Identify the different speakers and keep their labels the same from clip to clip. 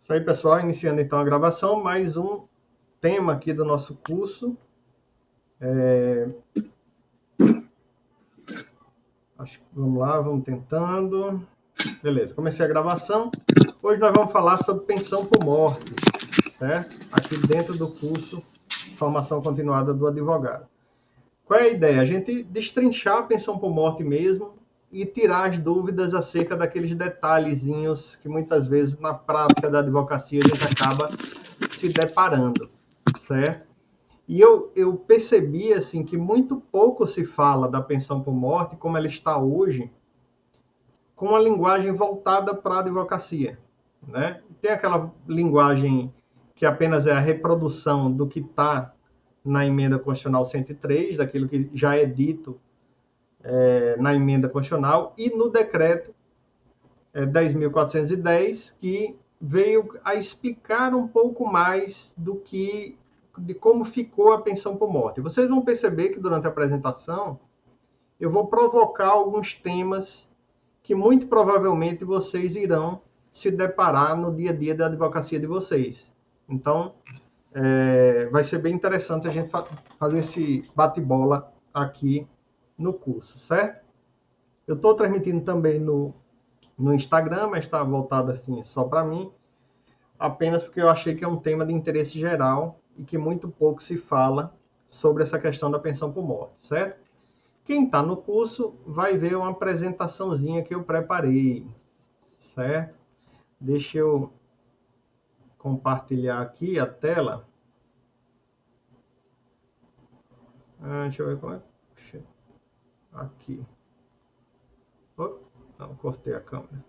Speaker 1: Isso aí, pessoal, iniciando então a gravação, mais um tema aqui do nosso curso. Vamos lá, vamos tentando. Beleza, comecei a gravação. Hoje nós vamos falar sobre pensão por morte, certo? Aqui dentro do curso Formação Continuada do Advogado. Qual é a ideia? A gente destrinchar a pensão por morte mesmo e tirar as dúvidas acerca daqueles detalhezinhos que muitas vezes na prática da advocacia a gente acaba se deparando, certo? E eu percebi assim que muito pouco se fala da pensão por morte como ela está hoje, com uma linguagem voltada para a advocacia, né? Tem aquela linguagem que apenas é a reprodução do que está na emenda constitucional 103, daquilo que já é dito na emenda constitucional, e no decreto 10.410, que veio a explicar um pouco mais de como ficou a pensão por morte. Vocês vão perceber que durante a apresentação eu vou provocar alguns temas que muito provavelmente vocês irão se deparar no dia a dia da advocacia de vocês. Então, vai ser bem interessante a gente fazer esse bate-bola aqui no curso, certo? Eu estou transmitindo também no Instagram, mas está voltado assim só para mim, apenas porque eu achei que é um tema de interesse geral e que muito pouco se fala sobre essa questão da pensão por morte, certo? Quem está no curso vai ver uma apresentaçãozinha que eu preparei, certo? Deixa eu compartilhar aqui a tela. Deixa eu ver como é. Puxa, aqui. Oh, não, cortei a câmera.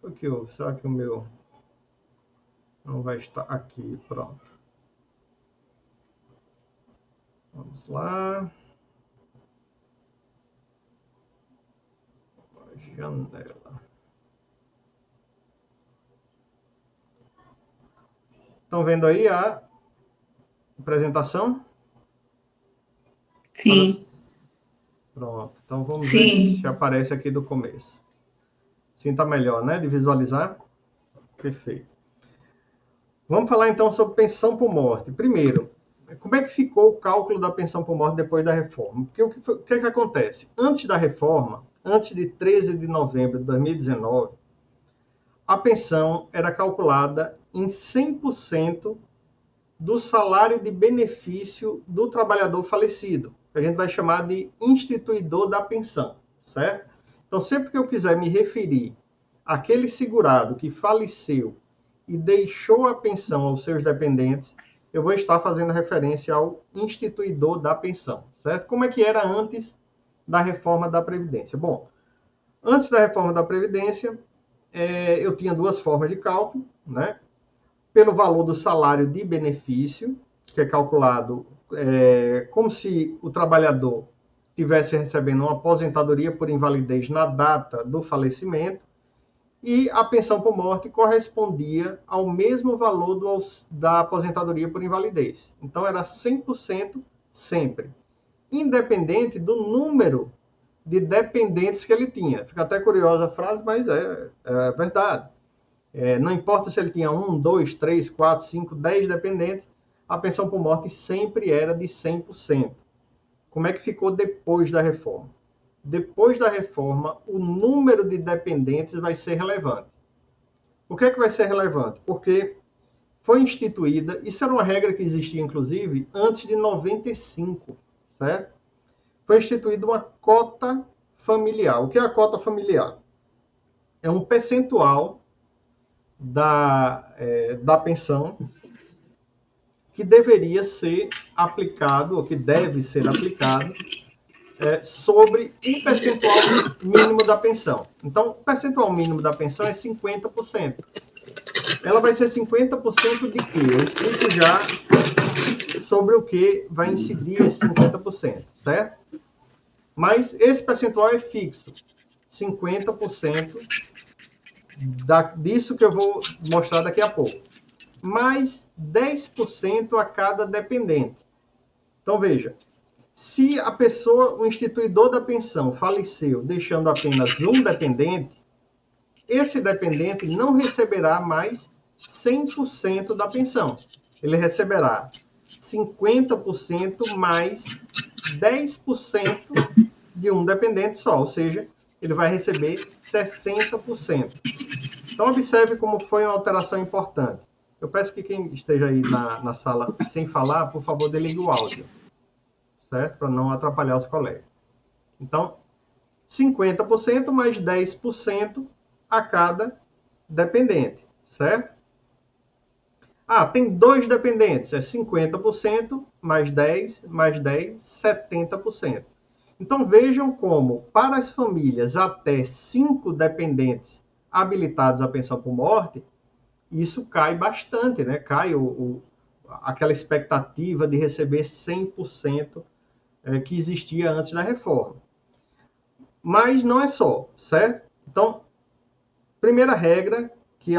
Speaker 1: O que houve? Será que o meu não vai estar aqui? Pronto. Vamos lá. Janela. Estão vendo aí a apresentação?
Speaker 2: Sim.
Speaker 1: Pronto. Então vamos ver se
Speaker 2: Sim.
Speaker 1: aparece aqui do começo. Sim, tá melhor, né? De visualizar. Perfeito. Vamos falar então sobre pensão por morte. Primeiro, como é que ficou o cálculo da pensão por morte depois da reforma? Porque o que é que acontece? Antes da reforma, antes de 13 de novembro de 2019, a pensão era calculada em 100% do salário de benefício do trabalhador falecido, que a gente vai chamar de instituidor da pensão, certo? Então, sempre que eu quiser me referir àquele segurado que faleceu e deixou a pensão aos seus dependentes, eu vou estar fazendo referência ao instituidor da pensão, certo? Como é que era antes da reforma da Previdência? Bom, antes da reforma da Previdência, eu tinha duas formas de cálculo, né? Pelo valor do salário de benefício, que é calculado como se o trabalhador estivesse recebendo uma aposentadoria por invalidez na data do falecimento, e a pensão por morte correspondia ao mesmo valor da aposentadoria por invalidez. Então, era 100% sempre, independente do número de dependentes que ele tinha. Fica até curiosa a frase, mas é verdade. Não importa se ele tinha 1, 2, 3, 4, 5, 10 dependentes, a pensão por morte sempre era de 100%. Como é que ficou depois da reforma? Depois da reforma, o número de dependentes vai ser relevante. Por que vai ser relevante? Porque foi instituída, isso era uma regra que existia, inclusive, antes de 95, certo? Foi instituída uma cota familiar. O que é a cota familiar? É um percentual da pensão que deveria ser aplicado, ou que deve ser aplicado, sobre um percentual mínimo da pensão. Então, o percentual mínimo da pensão é 50%. Ela vai ser 50% de quê? Eu explico já sobre o que vai incidir esse 50%, certo? Mas esse percentual é fixo. 50% disso que eu vou mostrar daqui a pouco. Mais 10% a cada dependente. Então, veja, se a pessoa, o instituidor da pensão, faleceu deixando apenas um dependente, esse dependente não receberá mais 100% da pensão. Ele receberá 50% mais 10% de um dependente só, ou seja, ele vai receber 60%. Então, observe como foi uma alteração importante. Eu peço que quem esteja aí na sala sem falar, por favor, desligue o áudio, certo? Para não atrapalhar os colegas. Então, 50% mais 10% a cada dependente, certo? Ah, tem 2 dependentes, é 50% mais 10, mais 10, 70%. Então, vejam como, para as famílias até 5 dependentes habilitados à pensão por morte, isso cai bastante, né? Cai aquela expectativa de receber 100% que existia antes da reforma. Mas não é só, certo? Então, primeira regra que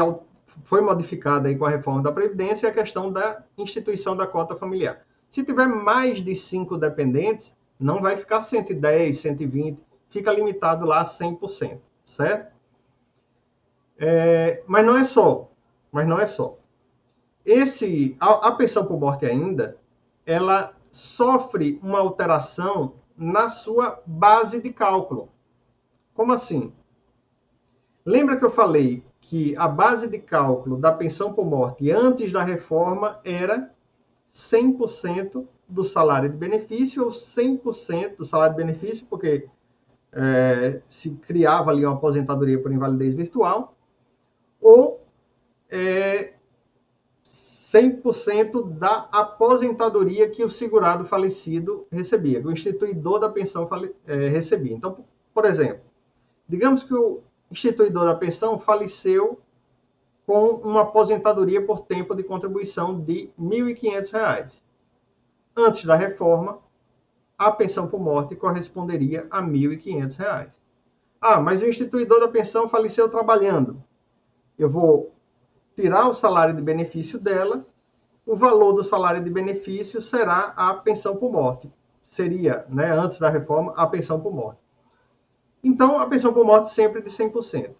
Speaker 1: foi modificada aí com a reforma da Previdência é a questão da instituição da cota familiar. Se tiver mais de 5 dependentes, não vai ficar 110, 120, fica limitado lá a 100%, certo? Mas não é só. A pensão por morte ainda, ela sofre uma alteração na sua base de cálculo. Como assim? Lembra que eu falei que a base de cálculo da pensão por morte antes da reforma era 100% do salário de benefício, ou 100% do salário de benefício, porque se criava ali uma aposentadoria por invalidez virtual, ou 100% da aposentadoria que o segurado falecido recebia, que o instituidor da pensão recebia. Então, por exemplo, digamos que o instituidor da pensão faleceu com uma aposentadoria por tempo de contribuição de R$ 1.500. Antes da reforma, a pensão por morte corresponderia a R$ 1.500. Ah, mas o instituidor da pensão faleceu trabalhando. Eu vou tirar o salário de benefício dela, o valor do salário de benefício será a pensão por morte. Seria, né, antes da reforma, a pensão por morte. Então, a pensão por morte sempre de 100%.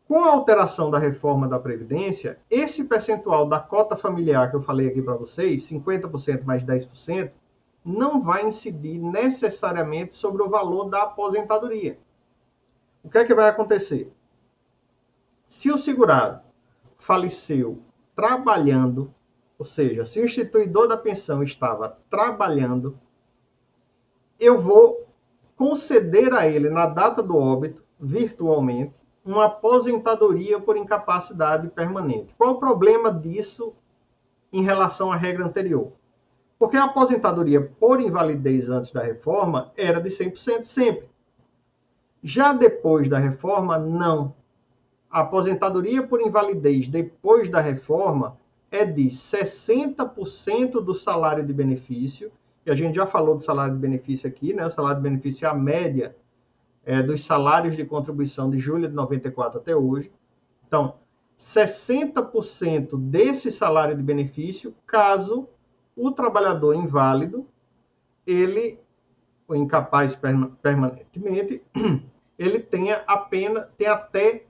Speaker 1: Com a alteração da reforma da Previdência, esse percentual da cota familiar que eu falei aqui para vocês, 50% mais 10%, não vai incidir necessariamente sobre o valor da aposentadoria. O que é que vai acontecer? Se o segurado faleceu trabalhando, ou seja, se o instituidor da pensão estava trabalhando, eu vou conceder a ele, na data do óbito, virtualmente, uma aposentadoria por incapacidade permanente. Qual o problema disso em relação à regra anterior? Porque a aposentadoria por invalidez antes da reforma era de 100% sempre. Já depois da reforma, não. A aposentadoria por invalidez depois da reforma é de 60% do salário de benefício, e a gente já falou do salário de benefício aqui, né? O salário de benefício é a média dos salários de contribuição de julho de 94 até hoje. Então, 60% desse salário de benefício, caso o trabalhador inválido, ele, ou incapaz permanentemente, ele tenha até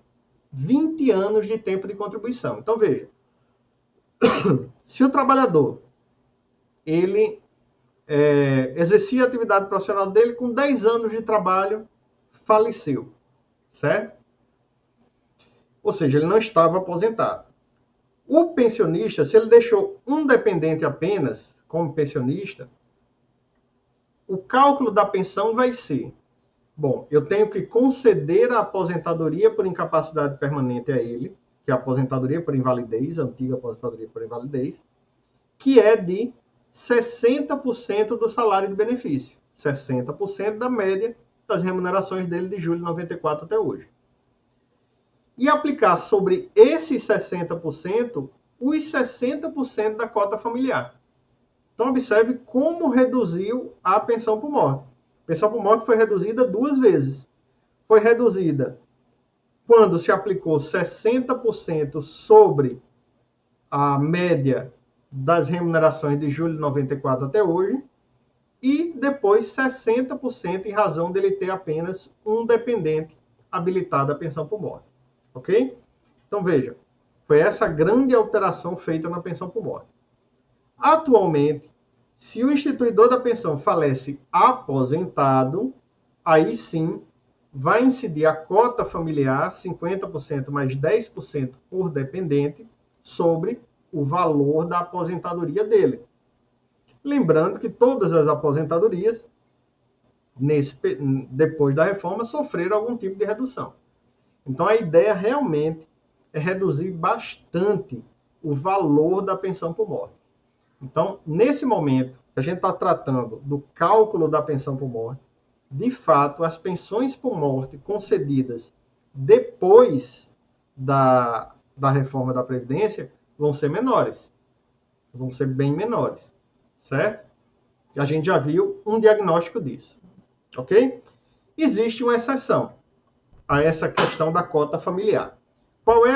Speaker 1: 20 anos de tempo de contribuição. Então, veja, se o trabalhador, ele exercia a atividade profissional dele com 10 anos de trabalho, faleceu, certo? Ou seja, ele não estava aposentado. O pensionista, se ele deixou um dependente apenas como pensionista, o cálculo da pensão vai ser: bom, eu tenho que conceder a aposentadoria por incapacidade permanente a ele, que é a aposentadoria por invalidez, a antiga aposentadoria por invalidez, que é de 60% do salário de benefício, 60% da média das remunerações dele de julho de 94 até hoje. E aplicar sobre esses 60%, os 60% da cota familiar. Então, observe como reduziu a pensão por morte. A pensão por morte foi reduzida 2 vezes. Foi reduzida quando se aplicou 60% sobre a média das remunerações de julho de 94 até hoje, e depois 60% em razão dele ter apenas um dependente habilitado à pensão por morte. ok? Então, veja, foi essa grande alteração feita na pensão por morte. Atualmente, se o instituidor da pensão falece aposentado, aí sim vai incidir a cota familiar, 50% mais 10% por dependente, sobre o valor da aposentadoria dele. Lembrando que todas as aposentadorias, depois da reforma, sofreram algum tipo de redução. Então, a ideia realmente é reduzir bastante o valor da pensão por morte. Então, nesse momento, a gente está tratando do cálculo da pensão por morte, de fato, as pensões por morte concedidas depois da reforma da Previdência vão ser menores. Vão ser bem menores, certo? E a gente já viu um diagnóstico disso, ok? Existe uma exceção a essa questão da cota familiar. Qual é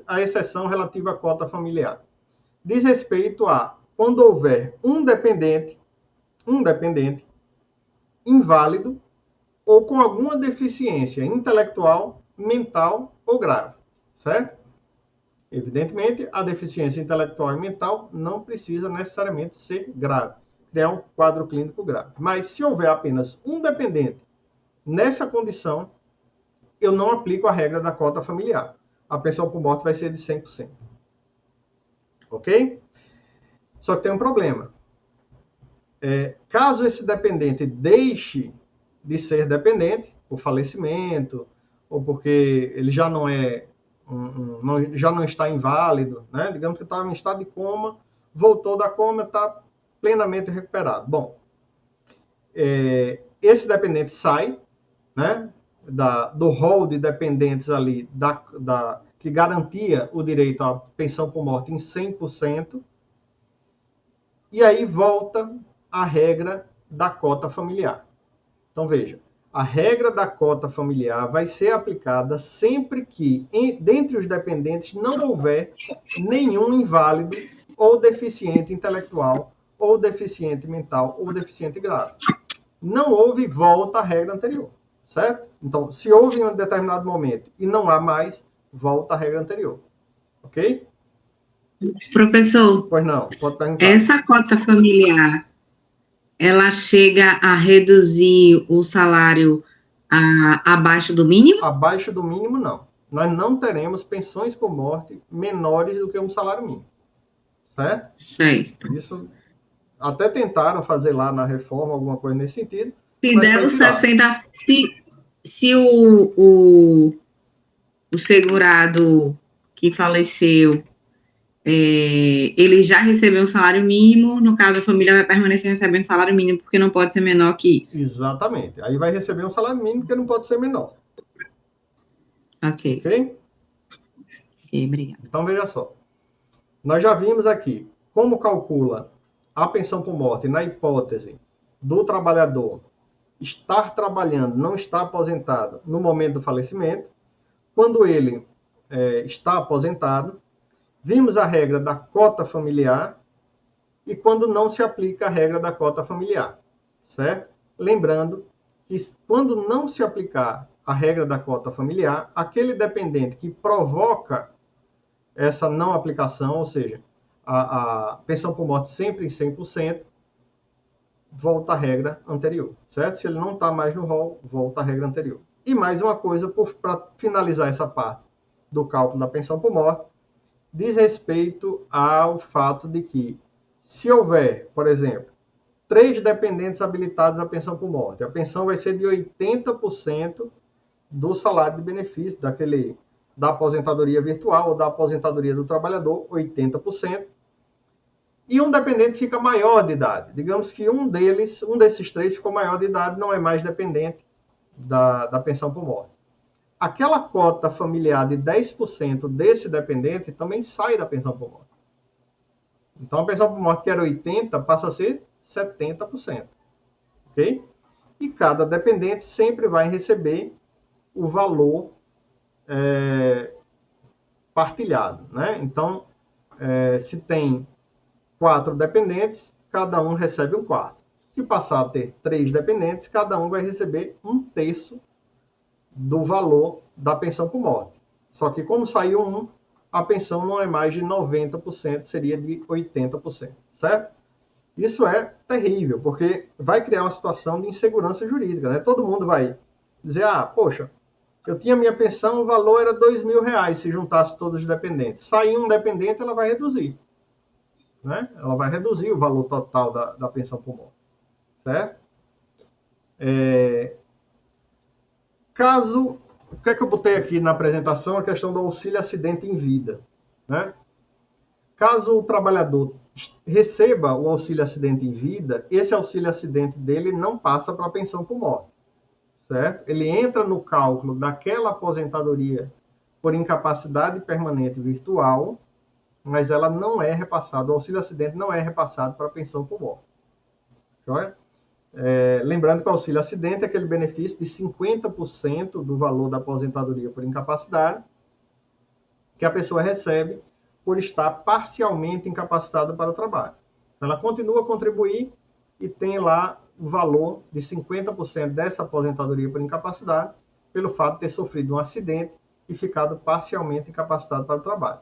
Speaker 1: a exceção relativa à cota familiar? Diz respeito a quando houver um dependente inválido ou com alguma deficiência intelectual, mental ou grave, certo? Evidentemente, a deficiência intelectual e mental não precisa necessariamente ser grave, criar um quadro clínico grave. Mas se houver apenas um dependente nessa condição, eu não aplico a regra da cota familiar. A pensão por morte vai ser de 100%. Ok? Só que tem um problema. Caso esse dependente deixe de ser dependente, por falecimento, ou porque ele já não já não está inválido, né? Digamos que estava em estado de coma, voltou da coma, está plenamente recuperado. Bom, esse dependente sai, né? Do rol de dependentes ali, que garantia o direito à pensão por morte em 100%, e aí volta a regra da cota familiar. Então, veja, a regra da cota familiar vai ser aplicada sempre que, dentre os dependentes, não houver nenhum inválido ou deficiente intelectual, ou deficiente mental, ou deficiente grave. Não houve, volta à regra anterior, certo? Então, se houve em um determinado momento e não há mais, volta à regra anterior, ok?
Speaker 2: Professor,
Speaker 1: Pois não, pode perguntar.
Speaker 2: essa cota familiar, ela chega a reduzir o salário abaixo do mínimo?
Speaker 1: Abaixo do mínimo, não. Nós não teremos pensões por morte menores do que um salário mínimo, certo?
Speaker 2: Certo.
Speaker 1: Isso até tentaram fazer lá na reforma alguma coisa nesse sentido,
Speaker 2: Se
Speaker 1: mas
Speaker 2: der
Speaker 1: foi
Speaker 2: os
Speaker 1: tirado.
Speaker 2: 60, se o segurado que faleceu, ele já recebeu um salário mínimo, no caso a família vai permanecer recebendo salário mínimo, porque não pode ser menor que isso.
Speaker 1: Exatamente. Aí vai receber um salário mínimo que não pode ser menor.
Speaker 2: Ok?
Speaker 1: Ok?
Speaker 2: Ok, obrigada.
Speaker 1: Então veja só. Nós já vimos aqui como calcula a pensão por morte na hipótese do trabalhador estar trabalhando, não estar aposentado no momento do falecimento. Quando ele está aposentado, vimos a regra da cota familiar e quando não se aplica a regra da cota familiar, certo? Lembrando que quando não se aplicar a regra da cota familiar, aquele dependente que provoca essa não aplicação, ou seja, a pensão por morte sempre em 100%, volta à regra anterior, certo? Se ele não está mais no rol, volta à regra anterior. E mais uma coisa, para finalizar essa parte do cálculo da pensão por morte, diz respeito ao fato de que, se houver, por exemplo, 3 dependentes habilitados à pensão por morte, a pensão vai ser de 80% do salário de benefício, da aposentadoria virtual ou da aposentadoria do trabalhador, 80%. E um dependente fica maior de idade. Digamos que um desses 3 ficou maior de idade, não é mais dependente da pensão por morte. Aquela cota familiar de 10% desse dependente também sai da pensão por morte. Então, a pensão por morte que era 80% passa a ser 70%. Ok? E cada dependente sempre vai receber o valor partilhado, né? Então, se tem 4 dependentes, cada um recebe um quarto. Se passar a ter 3 dependentes, cada um vai receber 1/3 do valor da pensão por morte. Só que como saiu um, a pensão não é mais de 90%, seria de 80%, certo? Isso é terrível, porque vai criar uma situação de insegurança jurídica, né? Todo mundo vai dizer, poxa, eu tinha minha pensão, o valor era R$2.000 se juntasse todos os dependentes. Sair um dependente, ela vai reduzir, né? Ela vai reduzir o valor total da pensão por morte, certo? Caso, o que é que eu botei aqui na apresentação? A questão do auxílio acidente em vida, né? Caso o trabalhador receba o auxílio acidente em vida, esse auxílio acidente dele não passa para a pensão por morte, certo? Ele entra no cálculo daquela aposentadoria por incapacidade permanente virtual, mas ela não é repassada, o auxílio acidente não é repassado para a pensão por morte. Lembrando que o auxílio acidente é aquele benefício de 50% do valor da aposentadoria por incapacidade que a pessoa recebe por estar parcialmente incapacitada para o trabalho. Ela continua a contribuir e tem lá o valor de 50% dessa aposentadoria por incapacidade pelo fato de ter sofrido um acidente e ficado parcialmente incapacitado para o trabalho.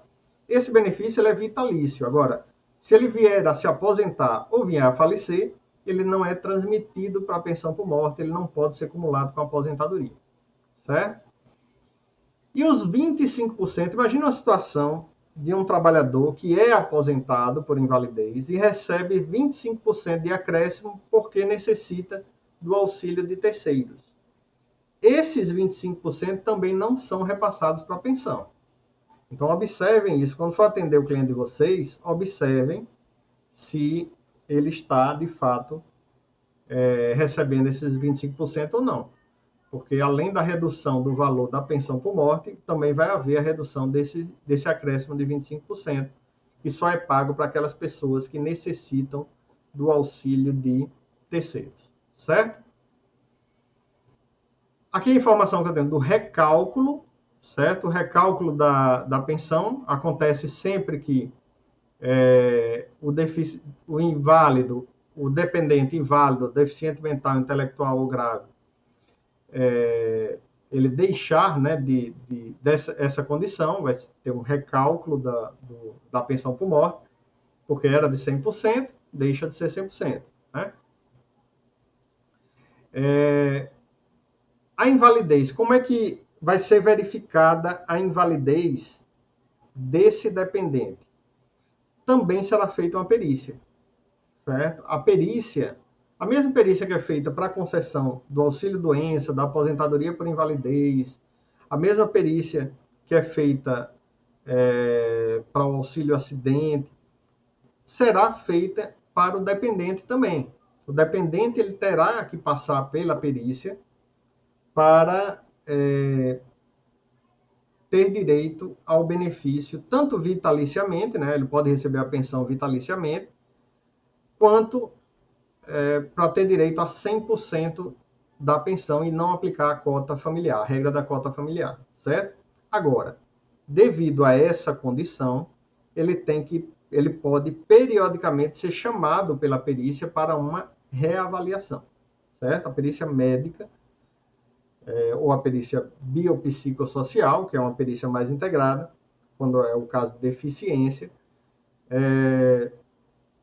Speaker 1: Esse benefício ele é vitalício. Agora, se ele vier a se aposentar ou vier a falecer, ele não é transmitido para a pensão por morte, ele não pode ser acumulado com a aposentadoria, certo? E os 25%, imagina uma situação de um trabalhador que é aposentado por invalidez e recebe 25% de acréscimo porque necessita do auxílio de terceiros. Esses 25% também não são repassados para a pensão. Então, observem isso. Quando for atender o cliente de vocês, observem se ele está, de fato, recebendo esses 25% ou não. Porque, além da redução do valor da pensão por morte, também vai haver a redução desse acréscimo de 25%, que só é pago para aquelas pessoas que necessitam do auxílio de terceiros. Certo? Aqui a informação que eu tenho do recálculo, certo? O recálculo da pensão acontece sempre que o inválido, o dependente inválido, deficiente mental, intelectual ou grave, ele deixar, né, essa condição, vai ter um recálculo da pensão por morte, porque era de 100%, deixa de ser 100%. Né? A invalidez, como é que vai ser verificada a invalidez desse dependente? Também será feita uma perícia, certo? A mesma perícia que é feita para a concessão do auxílio-doença, da aposentadoria por invalidez, a mesma perícia que é feita para o auxílio-acidente, será feita para o dependente também. O dependente ele terá que passar pela perícia para ter direito ao benefício, tanto vitaliciamente, né? Ele pode receber a pensão vitaliciamente, quanto para ter direito a 100% da pensão e não aplicar a cota familiar, a regra da cota familiar, certo? Agora, devido a essa condição, ele pode periodicamente ser chamado pela perícia para uma reavaliação, certo? A perícia médica ou a perícia biopsicossocial, que é uma perícia mais integrada, quando é o caso de deficiência,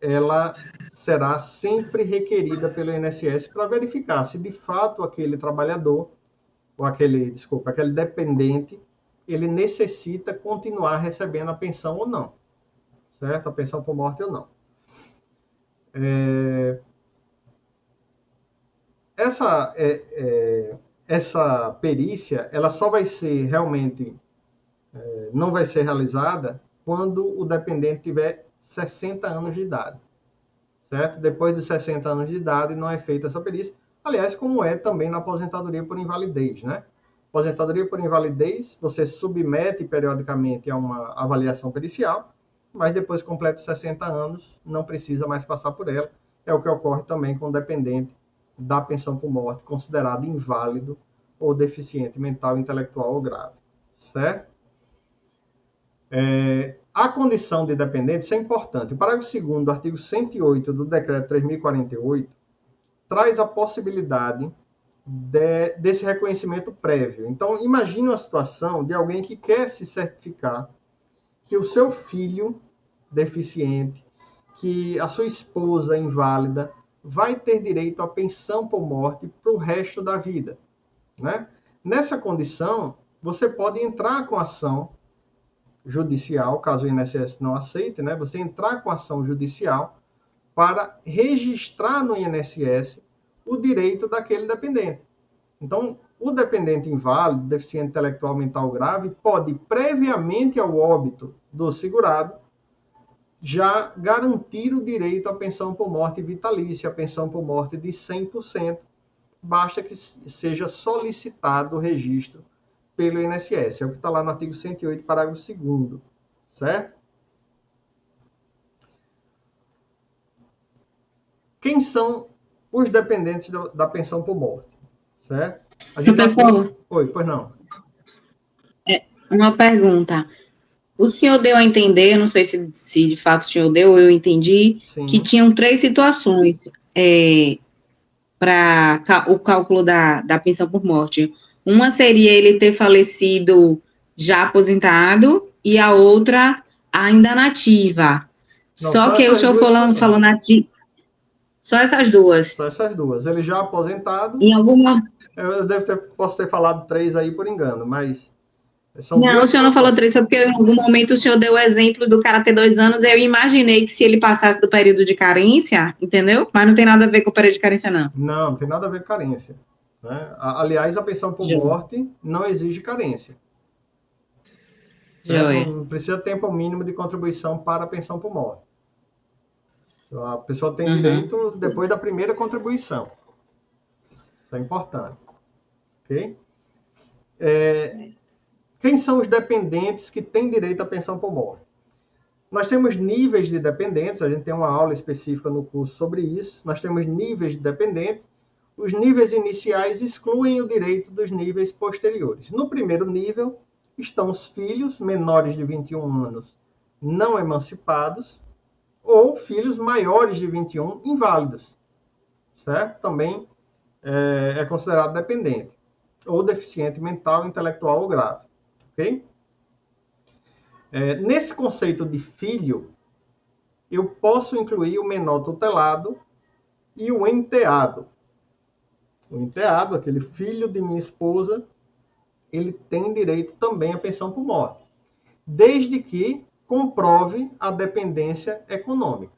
Speaker 1: ela será sempre requerida pelo INSS para verificar se de fato aquele trabalhador, ou aquele dependente, ele necessita continuar recebendo a pensão ou não, certo? A pensão por morte ou não. Essa perícia, ela só vai ser realmente, não vai ser realizada quando o dependente tiver 60 anos de idade, certo? Depois de 60 anos de idade não é feita essa perícia, aliás, como é também na aposentadoria por invalidez, né? Aposentadoria por invalidez, você submete periodicamente a uma avaliação pericial, mas depois que completa 60 anos, não precisa mais passar por ela. É o que ocorre também com o dependente da pensão por morte, considerado inválido ou deficiente mental, intelectual ou grave, certo? A condição de dependente, isso é importante. O parágrafo 2º do artigo 108 do decreto 3.048 traz a possibilidade desse reconhecimento prévio. Então, imagine uma situação de alguém que quer se certificar que o seu filho deficiente, que a sua esposa inválida, vai ter direito à pensão por morte para o resto da vida, né? Nessa condição, você pode entrar com ação judicial, caso o INSS não aceite, né? Você entrar com ação judicial para registrar no INSS o direito daquele dependente. Então, o dependente inválido, deficiente intelectual mental grave, pode, previamente ao óbito do segurado, já garantir o direito à pensão por morte vitalícia, a pensão por morte de 100%, basta que seja solicitado o registro pelo INSS. É o que está lá no artigo 108, parágrafo 2º, certo? Quem são os dependentes da pensão por morte, certo? A gente
Speaker 2: Professor,
Speaker 1: Oi, pois não.
Speaker 2: uma pergunta. O senhor deu a entender, não sei se de fato o senhor deu ou eu entendi,
Speaker 1: Sim.
Speaker 2: que tinham 3 situações para o cálculo da pensão por morte. Uma seria ele ter falecido já aposentado e a outra ainda nativa.
Speaker 1: Não,
Speaker 2: Só que o senhor falando nativa. Só essas duas.
Speaker 1: Só essas duas. Ele já aposentado.
Speaker 2: Em alguma.
Speaker 1: Posso ter falado 3 aí por engano, mas são
Speaker 2: não,
Speaker 1: duas
Speaker 2: o senhor não falou 3, só porque em algum momento o senhor deu o exemplo do cara ter 2 anos, eu imaginei que se ele passasse do período de carência, entendeu? Mas não tem nada a ver com o período de carência, não.
Speaker 1: Não, não tem nada a ver com carência. Né? Aliás, a pensão por morte não exige carência. Não precisa tempo mínimo de contribuição para a pensão por morte. A pessoa tem direito depois da primeira contribuição. Isso é importante. Ok? Quem são os dependentes que têm direito à pensão por morte? Nós temos níveis de dependentes, a gente tem uma aula específica no curso sobre isso. Nós temos níveis de dependentes. Os níveis iniciais excluem o direito dos níveis posteriores. No primeiro nível estão os filhos menores de 21 anos não emancipados ou filhos maiores de 21 inválidos, certo? Também é considerado dependente ou deficiente mental, intelectual ou grave, ok? Nesse conceito de filho, eu posso incluir o menor tutelado e o enteado. O enteado, aquele filho de minha esposa, ele tem direito também à pensão por morte, desde que comprove a dependência econômica.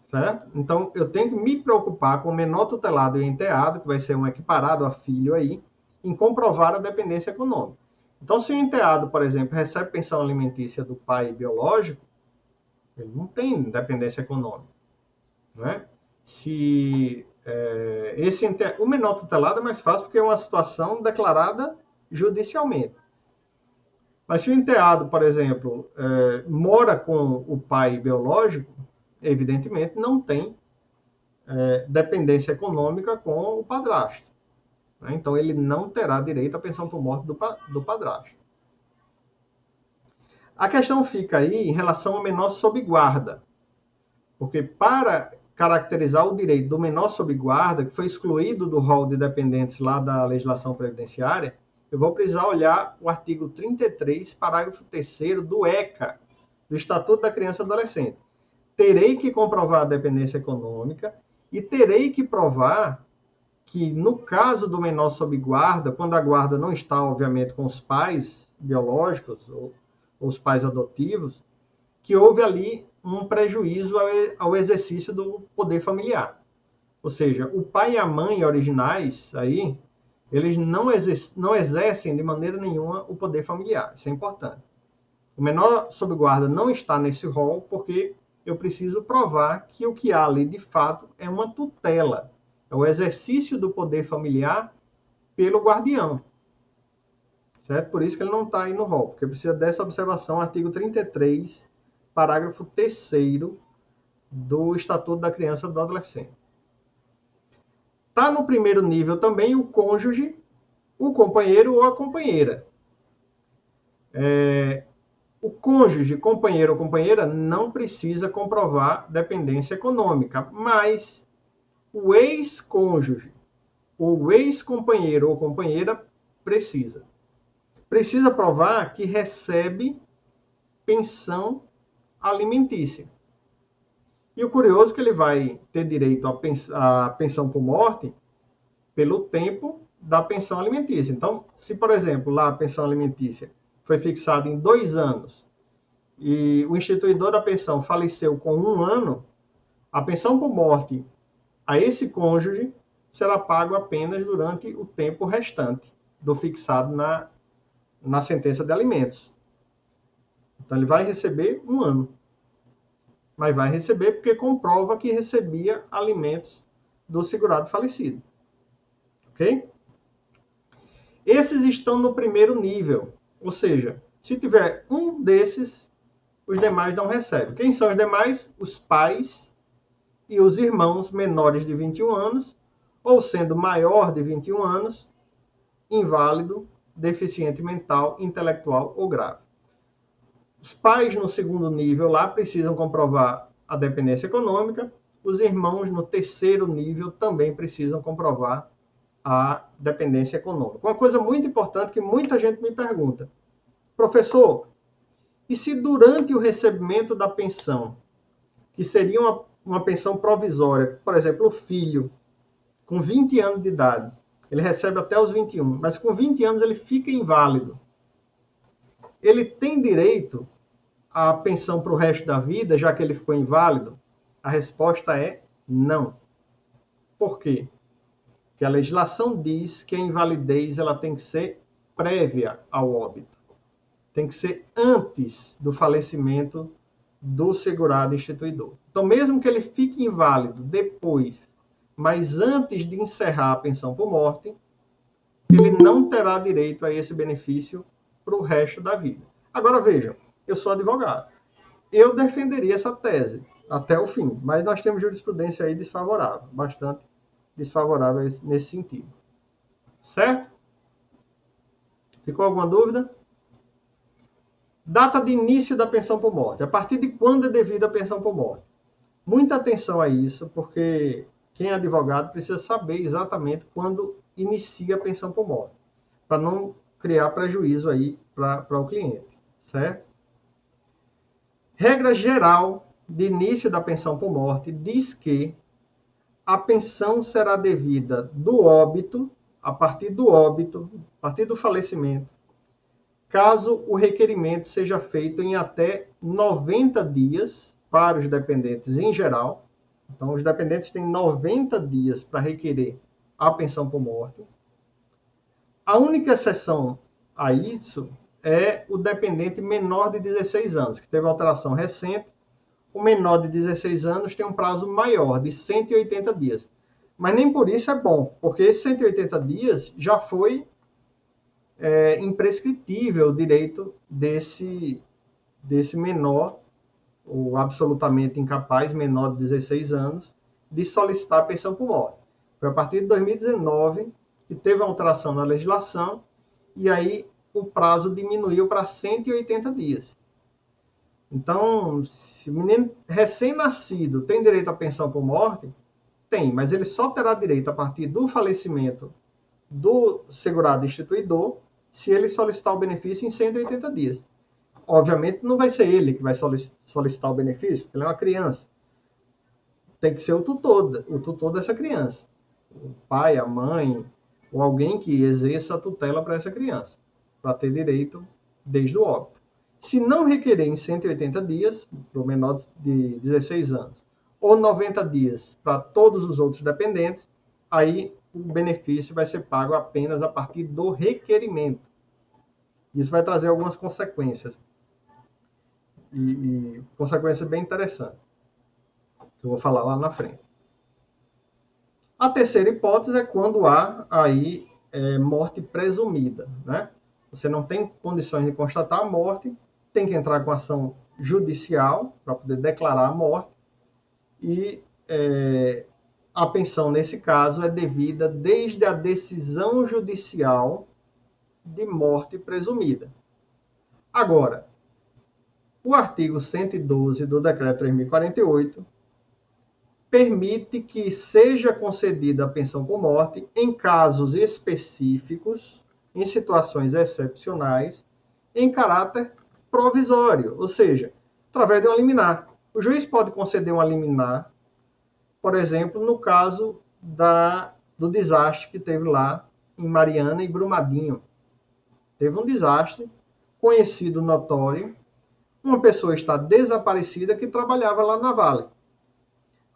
Speaker 1: Certo? Então, eu tenho que me preocupar com o menor tutelado e enteado, que vai ser um equiparado a filho aí, em comprovar a dependência econômica. Então, se o enteado, por exemplo, recebe pensão alimentícia do pai biológico, ele não tem dependência econômica. Né? Se o menor tutelado é mais fácil porque é uma situação declarada judicialmente. Mas se o enteado, por exemplo, mora com o pai biológico, evidentemente não tem dependência econômica com o padrasto. Né? Então, ele não terá direito à pensão por morte do padrasto. A questão fica aí em relação ao menor sob guarda. Porque para caracterizar o direito do menor sob guarda, que foi excluído do rol de dependentes lá da legislação previdenciária, eu vou precisar olhar o artigo 33, parágrafo 3º do ECA, do Estatuto da Criança e Adolescente. Terei que comprovar a dependência econômica e terei que provar que, no caso do menor sob guarda, quando a guarda não está, obviamente, com os pais biológicos ou os pais adotivos, que houve ali um prejuízo ao exercício do poder familiar. Ou seja, o pai e a mãe originais, aí, eles não exercem de maneira nenhuma o poder familiar. Isso é importante. O menor sob guarda não está nesse rol porque eu preciso provar que o que há ali, de fato, é uma tutela. É o exercício do poder familiar pelo guardião. Certo? Por isso que ele não está aí no rol, porque precisa dessa observação, artigo 33, parágrafo 3º do Estatuto da Criança e do Adolescente. Está no primeiro nível também o cônjuge, o companheiro ou a companheira. O cônjuge, companheiro ou companheira, não precisa comprovar dependência econômica, mas o ex-cônjuge o ex-companheiro ou companheira precisa provar que recebe pensão alimentícia. E o curioso é que ele vai ter direito à pensão por morte pelo tempo da pensão alimentícia. Então, se, por exemplo, lá a pensão alimentícia foi fixada em 2 anos e o instituidor da pensão faleceu com 1 ano, a pensão por morte a esse cônjuge será pago apenas durante o tempo restante do fixado na sentença de alimentos. Então, ele vai receber 1 ano. Mas vai receber porque comprova que recebia alimentos do segurado falecido. Ok? Esses estão no primeiro nível. Ou seja, se tiver um desses, os demais não recebem. Quem são os demais? Os pais e os irmãos menores de 21 anos, ou sendo maior de 21 anos, inválido, deficiente mental, intelectual ou grave. Os pais no segundo nível lá precisam comprovar a dependência econômica, os irmãos no terceiro nível também precisam comprovar a dependência econômica. Uma coisa muito importante que muita gente me pergunta: professor, e se durante o recebimento da pensão, que seria uma pensão provisória, por exemplo, o filho com 20 anos de idade, ele recebe até os 21, mas com 20 anos ele fica inválido. Ele tem direito à pensão para o resto da vida, já que ele ficou inválido? A resposta é não. Por quê? Porque a legislação diz que a invalidez ela tem que ser prévia ao óbito. Tem que ser antes do falecimento do segurado instituidor. Então, mesmo que ele fique inválido depois, mas antes de encerrar a pensão por morte, ele não terá direito a esse benefício para o resto da vida. Agora, vejam, eu sou advogado. Eu defenderia essa tese até o fim, mas nós temos jurisprudência aí desfavorável, bastante desfavorável nesse sentido. Certo? Ficou alguma dúvida? Data de início da pensão por morte. A partir de quando é devida a pensão por morte? Muita atenção a isso, porque quem é advogado precisa saber exatamente quando inicia a pensão por morte, para não criar prejuízo aí para o cliente, certo? Regra geral de início da pensão por morte diz que a pensão será devida do óbito, a partir do óbito, a partir do falecimento, caso o requerimento seja feito em até 90 dias para os dependentes em geral. Então, os dependentes têm 90 dias para requerer a pensão por morte. A única exceção a isso é o dependente menor de 16 anos, que teve alteração recente. O menor de 16 anos tem um prazo maior, de 180 dias. Mas nem por isso é bom, porque esses 180 dias já foi imprescritível o direito desse menor, ou absolutamente incapaz, menor de 16 anos, de solicitar a pensão por morte. Foi a partir de 2019 que teve alteração na legislação, e aí o prazo diminuiu para 180 dias. Então, se o menino recém-nascido tem direito à pensão por morte, tem, mas ele só terá direito a partir do falecimento do segurado instituidor, se ele solicitar o benefício em 180 dias. Obviamente, não vai ser ele que vai solicitar o benefício, porque ele é uma criança. Tem que ser o tutor dessa criança. O pai, a mãe, ou alguém que exerça a tutela para essa criança, para ter direito desde o óbito. Se não requerer em 180 dias, para o menor de 16 anos, ou 90 dias para todos os outros dependentes, aí o benefício vai ser pago apenas a partir do requerimento. Isso vai trazer algumas consequências. E consequências bem interessantes. Eu vou falar lá na frente. A terceira hipótese é quando há aí morte presumida, né? Você não tem condições de constatar a morte, tem que entrar com ação judicial para poder declarar a morte, e a pensão, nesse caso, é devida desde a decisão judicial de morte presumida. Agora, o artigo 112 do Decreto 3.048 permite que seja concedida a pensão por morte em casos específicos, em situações excepcionais, em caráter provisório, ou seja, através de uma liminar. O juiz pode conceder uma liminar, por exemplo, no caso do desastre que teve lá em Mariana e Brumadinho. Teve um desastre conhecido, notório, uma pessoa está desaparecida que trabalhava lá na Vale.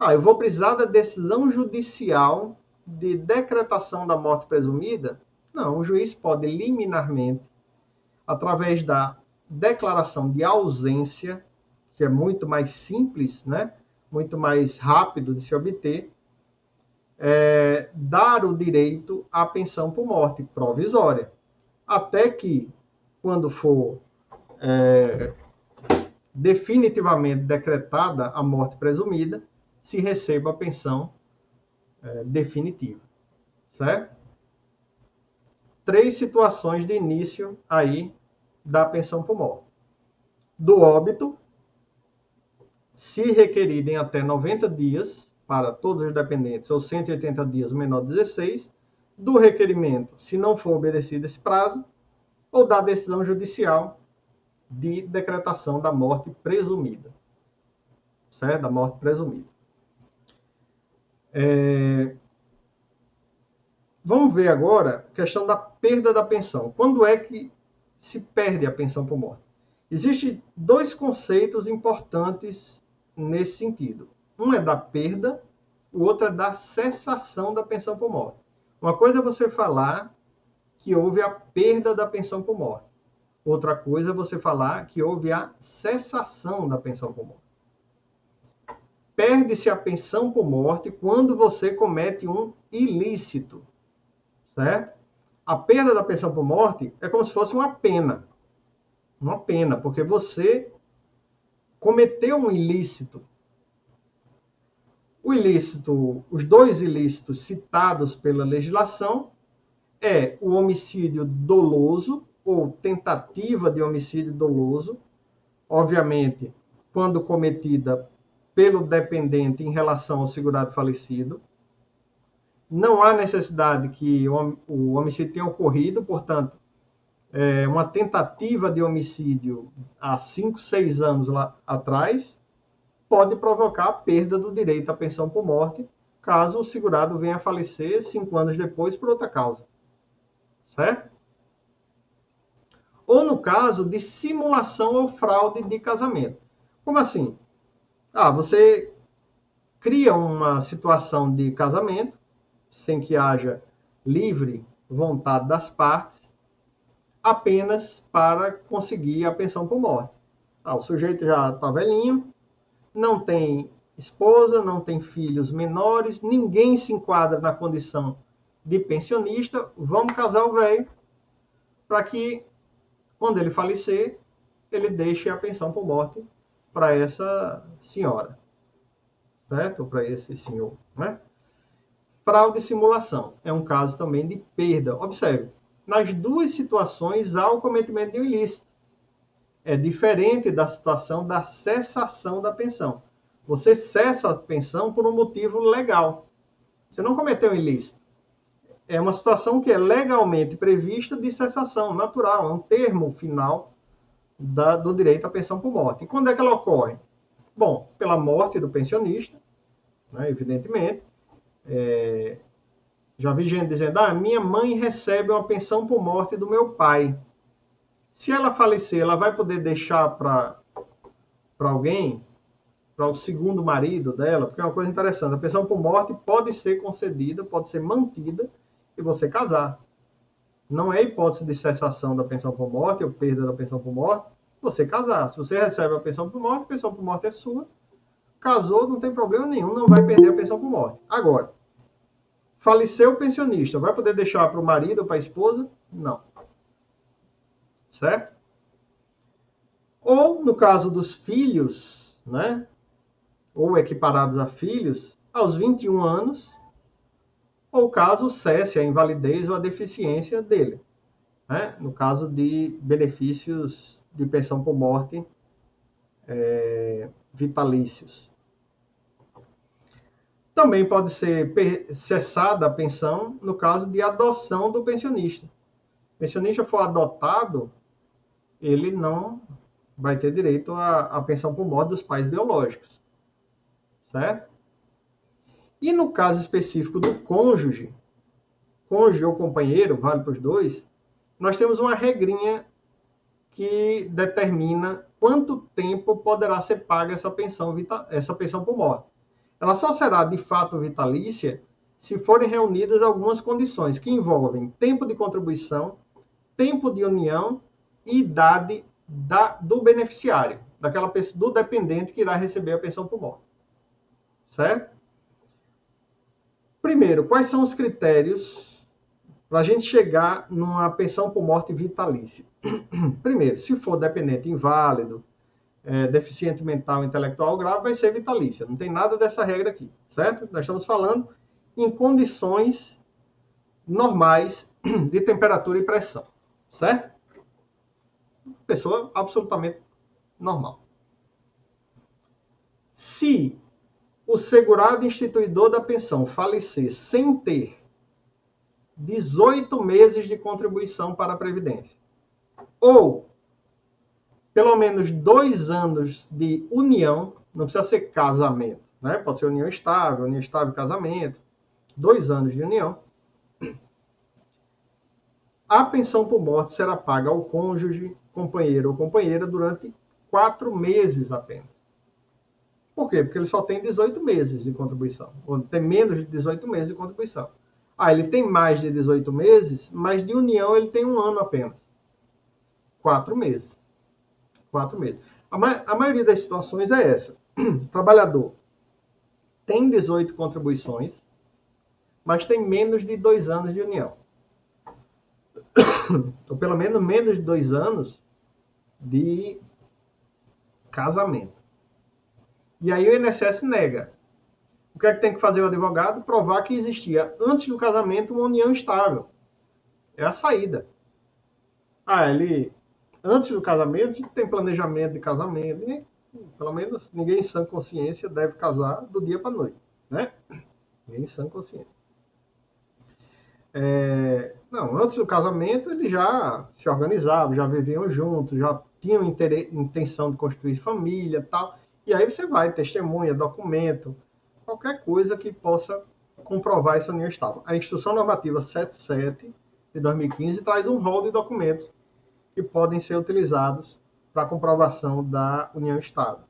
Speaker 1: Eu vou precisar da decisão judicial de decretação da morte presumida? Não, o juiz pode liminarmente, através da declaração de ausência, que é muito mais simples, né? Muito mais rápido de se obter, dar o direito à pensão por morte provisória. Até que, quando for definitivamente decretada a morte presumida, se receba a pensão definitiva, certo? 3 situações de início aí da pensão por morte. Do óbito, se requerido em até 90 dias para todos os dependentes ou 180 dias menor de 16, do requerimento, se não for obedecido esse prazo, ou da decisão judicial de decretação da morte presumida, certo? Da morte presumida. Vamos ver agora a questão da perda da pensão. Quando é que se perde a pensão por morte? Existem 2 conceitos importantes nesse sentido. Um é da perda, o outro é da cessação da pensão por morte. Uma coisa é você falar que houve a perda da pensão por morte. Outra coisa é você falar que houve a cessação da pensão por morte. Perde-se a pensão por morte quando você comete um ilícito, certo? A perda da pensão por morte é como se fosse uma pena. Uma pena, porque você cometeu um ilícito. O ilícito, os 2 ilícitos citados pela legislação é o homicídio doloso ou tentativa de homicídio doloso, obviamente, quando cometida pelo dependente em relação ao segurado falecido. Não há necessidade que o homicídio tenha ocorrido, portanto, uma tentativa de homicídio há 5, 6 anos lá atrás pode provocar a perda do direito à pensão por morte, caso o segurado venha a falecer 5 anos depois por outra causa. Certo? Ou no caso de simulação ou fraude de casamento. Como assim? Você cria uma situação de casamento, sem que haja livre vontade das partes, apenas para conseguir a pensão por morte. O sujeito já está velhinho, não tem esposa, não tem filhos menores, ninguém se enquadra na condição de pensionista, vamos casar o velho para que, quando ele falecer, ele deixe a pensão por morte para essa senhora, certo? Para esse senhor, né? Fraude e simulação é um caso também de perda. Observe, nas 2 situações há o cometimento de um ilícito. É diferente da situação da cessação da pensão. Você cessa a pensão por um motivo legal. Você não cometeu um ilícito. É uma situação que é legalmente prevista de cessação, natural. É um termo final do direito à pensão por morte. E quando é que ela ocorre? Bom, pela morte do pensionista, né, evidentemente. Já vi gente dizendo, minha mãe recebe uma pensão por morte do meu pai. Se ela falecer, ela vai poder deixar para alguém, para o segundo marido dela, porque é uma coisa interessante. A pensão por morte pode ser concedida, pode ser mantida e você casar. Não é hipótese de cessação da pensão por morte ou perda da pensão por morte, você casar. Se você recebe a pensão por morte é sua. Casou, não tem problema nenhum, não vai perder a pensão por morte. Agora, faleceu o pensionista, vai poder deixar para o marido ou para a esposa? Não. Certo? Ou, no caso dos filhos, né? Ou equiparados a filhos, aos 21 anos, ou caso cesse a invalidez ou a deficiência dele. Né? No caso de benefícios de pensão por morte vitalícios. Também pode ser cessada a pensão no caso de adoção do pensionista. O pensionista for adotado, ele não vai ter direito à pensão por morte dos pais biológicos, certo? E no caso específico do cônjuge ou companheiro, vale para os dois, nós temos uma regrinha que determina quanto tempo poderá ser paga essa pensão por morte. Ela só será de fato vitalícia se forem reunidas algumas condições que envolvem tempo de contribuição, tempo de união e idade do beneficiário, do dependente que irá receber a pensão por morte. Certo? Primeiro, quais são os critérios para a gente chegar numa pensão por morte vitalícia? Primeiro, se for dependente inválido, deficiente mental, intelectual grave, vai ser vitalícia. Não tem nada dessa regra aqui, certo? Nós estamos falando em condições normais de temperatura e pressão, certo? Pessoa absolutamente normal. Se o segurado instituidor da pensão falecer sem ter 18 meses de contribuição para a Previdência, ou pelo menos 2 anos de união, não precisa ser casamento, né? Pode ser união estável e casamento, 2 anos de união, a pensão por morte será paga ao cônjuge, companheiro ou companheira durante 4 meses apenas. Por quê? Porque ele só tem 18 meses de contribuição, ou tem menos de 18 meses de contribuição. Ele tem mais de 18 meses, mas de união ele tem 1 ano apenas. 4 meses. 4 meses. A maioria das situações é essa. O trabalhador tem 18 contribuições, mas tem menos de 2 anos de união. Ou pelo menos menos de 2 anos de casamento. E aí o INSS nega. O que é que tem que fazer o advogado? Provar que existia, antes do casamento, uma união estável. É a saída. Antes do casamento, tem planejamento de casamento. Pelo menos ninguém em sã consciência deve casar do dia para a noite, né? Ninguém em sã consciência. Não, antes do casamento, eles já se organizavam, já viviam juntos, já tinham intenção de construir família e tal. E aí você vai, testemunha, documento, qualquer coisa que possa comprovar essa união estável. A Instrução Normativa 77 de 2015 traz um rol de documentos que podem ser utilizados para a comprovação da união estável.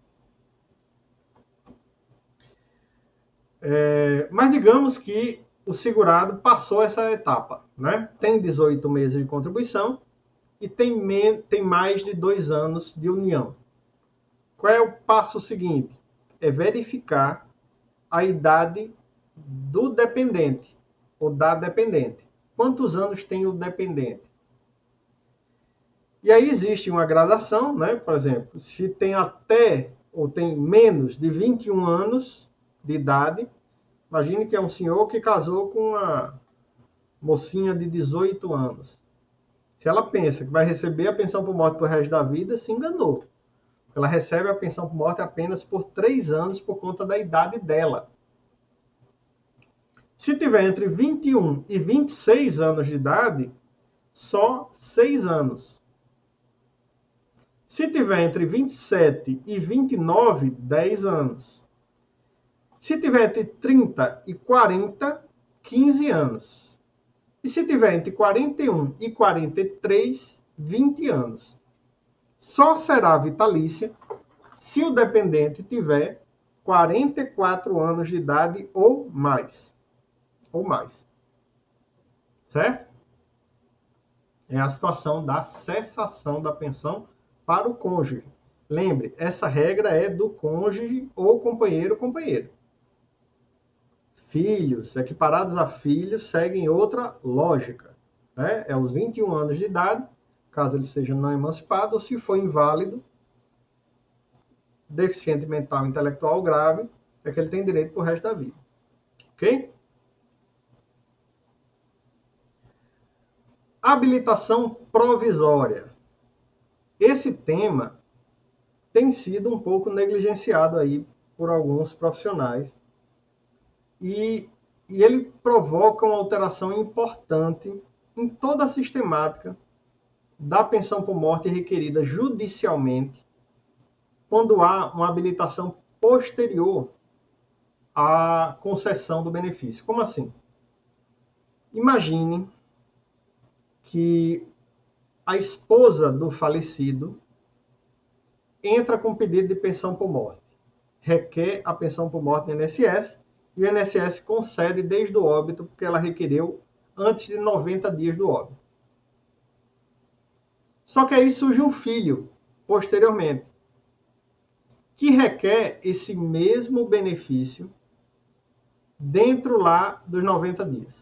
Speaker 1: Mas digamos que o segurado passou essa etapa, né? Tem 18 meses de contribuição e tem mais de 2 anos de união. Qual é o passo seguinte? É verificar a idade do dependente ou da dependente. Quantos anos tem o dependente? E aí existe uma gradação, né? Por exemplo, se tem até ou tem menos de 21 anos de idade, imagine que é um senhor que casou com uma mocinha de 18 anos. Se ela pensa que vai receber a pensão por morte por resto da vida, se enganou. Ela recebe a pensão por morte apenas por 3 anos por conta da idade dela. Se tiver entre 21 e 26 anos de idade, só 6 anos. Se tiver entre 27 e 29, 10 anos. Se tiver entre 30 e 40, 15 anos. E se tiver entre 41 e 43, 20 anos. Só será vitalícia se o dependente tiver 44 anos de idade ou mais. Certo? É a situação da cessação da pensão para o cônjuge. Lembre, essa regra é do cônjuge ou companheiro. Filhos, equiparados a filhos, seguem outra lógica. Né? É os 21 anos de idade, caso ele seja não emancipado, ou se for inválido, deficiente mental, intelectual grave, é que ele tem direito para o resto da vida. Ok? Habilitação provisória. Esse tema tem sido um pouco negligenciado aí por alguns profissionais. e ele provoca uma alteração importante em toda a sistemática da pensão por morte requerida judicialmente quando há uma habilitação posterior à concessão do benefício. Como assim? Imagine que a esposa do falecido entra com pedido de pensão por morte, requer a pensão por morte do INSS, e o INSS concede desde o óbito, porque ela requereu antes de 90 dias do óbito. Só que aí surge um filho, posteriormente, que requer esse mesmo benefício dentro lá dos 90 dias.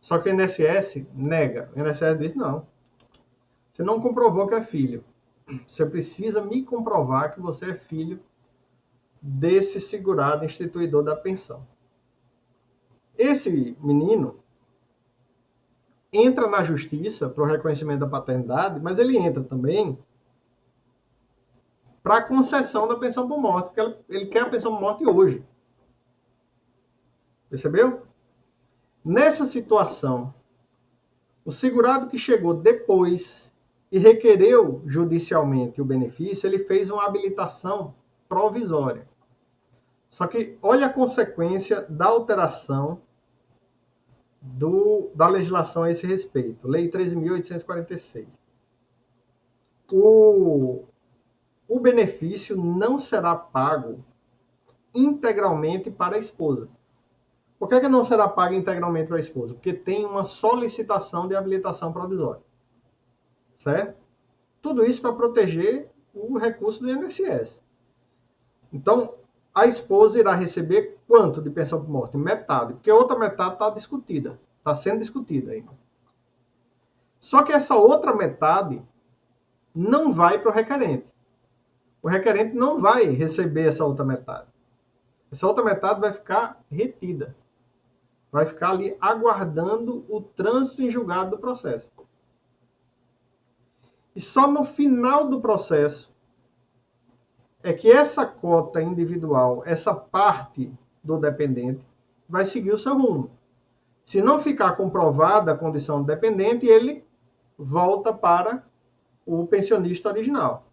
Speaker 1: Só que o INSS nega. O INSS diz, não, você não comprovou que é filho. Você precisa me comprovar que você é filho desse segurado instituidor da pensão. Esse menino entra na justiça para o reconhecimento da paternidade, mas ele entra também para a concessão da pensão por morte, porque ele quer a pensão por morte hoje. Percebeu? Nessa situação, o segurado que chegou depois e requereu judicialmente o benefício, ele fez uma habilitação provisória. Só que olha a consequência da alteração da legislação a esse respeito. Lei 13.846. O benefício não será pago integralmente para a esposa. Por que não será pago integralmente para a esposa? Porque tem uma solicitação de habilitação provisória. Certo? Tudo isso para proteger o recurso do INSS. Então, a esposa irá receber quanto de pensão por morte? Metade, porque a outra metade está discutida, está sendo discutida ainda. Só que essa outra metade não vai para o requerente. O requerente não vai receber essa outra metade. Essa outra metade vai ficar retida. Vai ficar ali aguardando o trânsito em julgado do processo. E só no final do processo é que essa cota individual, essa parte do dependente, vai seguir o seu rumo. Se não ficar comprovada a condição do dependente, ele volta para o pensionista original.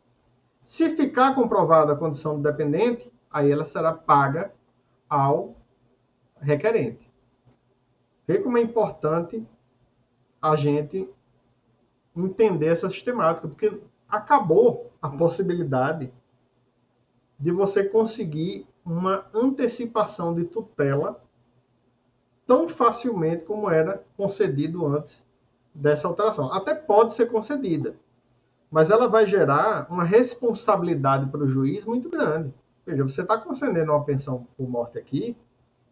Speaker 1: Se ficar comprovada a condição do dependente, aí ela será paga ao requerente. Vê como é importante a gente entender essa sistemática, porque acabou a possibilidade de você conseguir uma antecipação de tutela tão facilmente como era concedido antes dessa alteração. Até pode ser concedida, mas ela vai gerar uma responsabilidade para o juiz muito grande. Veja, você está concedendo uma pensão por morte aqui,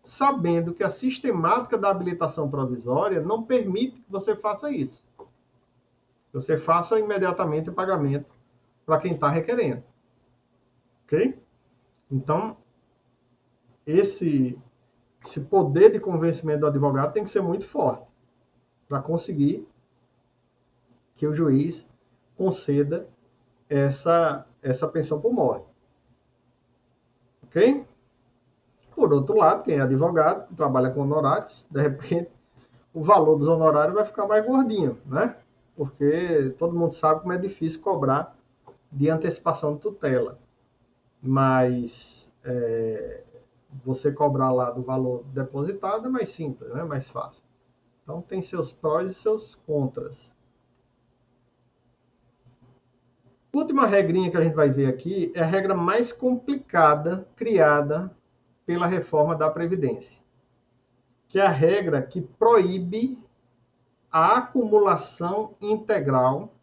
Speaker 1: sabendo que a sistemática da habilitação provisória não permite que você faça isso. Você faça imediatamente o pagamento para quem está requerendo. Ok? Então, esse poder de convencimento do advogado tem que ser muito forte para conseguir que o juiz conceda essa pensão por morte. Ok? Por outro lado, quem é advogado, que trabalha com honorários, de repente, o valor dos honorários vai ficar mais gordinho, né? Porque todo mundo sabe como é difícil cobrar de antecipação de tutela. Mas você cobrar lá do valor depositado é mais simples, né? Mais fácil. Então tem seus prós e seus contras. Última regrinha que a gente vai ver aqui é a regra mais complicada criada pela reforma da Previdência, que é a regra que proíbe a acumulação integral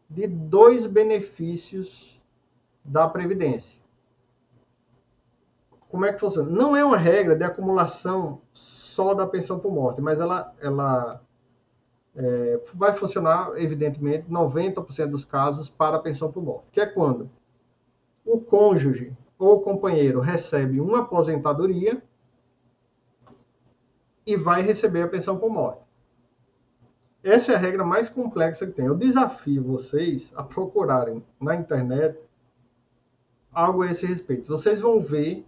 Speaker 1: de dois benefícios da Previdência. Como é que funciona? Não é uma regra de acumulação só da pensão por morte, mas ela vai funcionar, evidentemente, 90% dos casos para a pensão por morte, que é quando o cônjuge ou o companheiro recebe uma aposentadoria e vai receber a pensão por morte. Essa é a regra mais complexa que tem. Eu desafio vocês a procurarem na internet algo a esse respeito. Vocês vão ver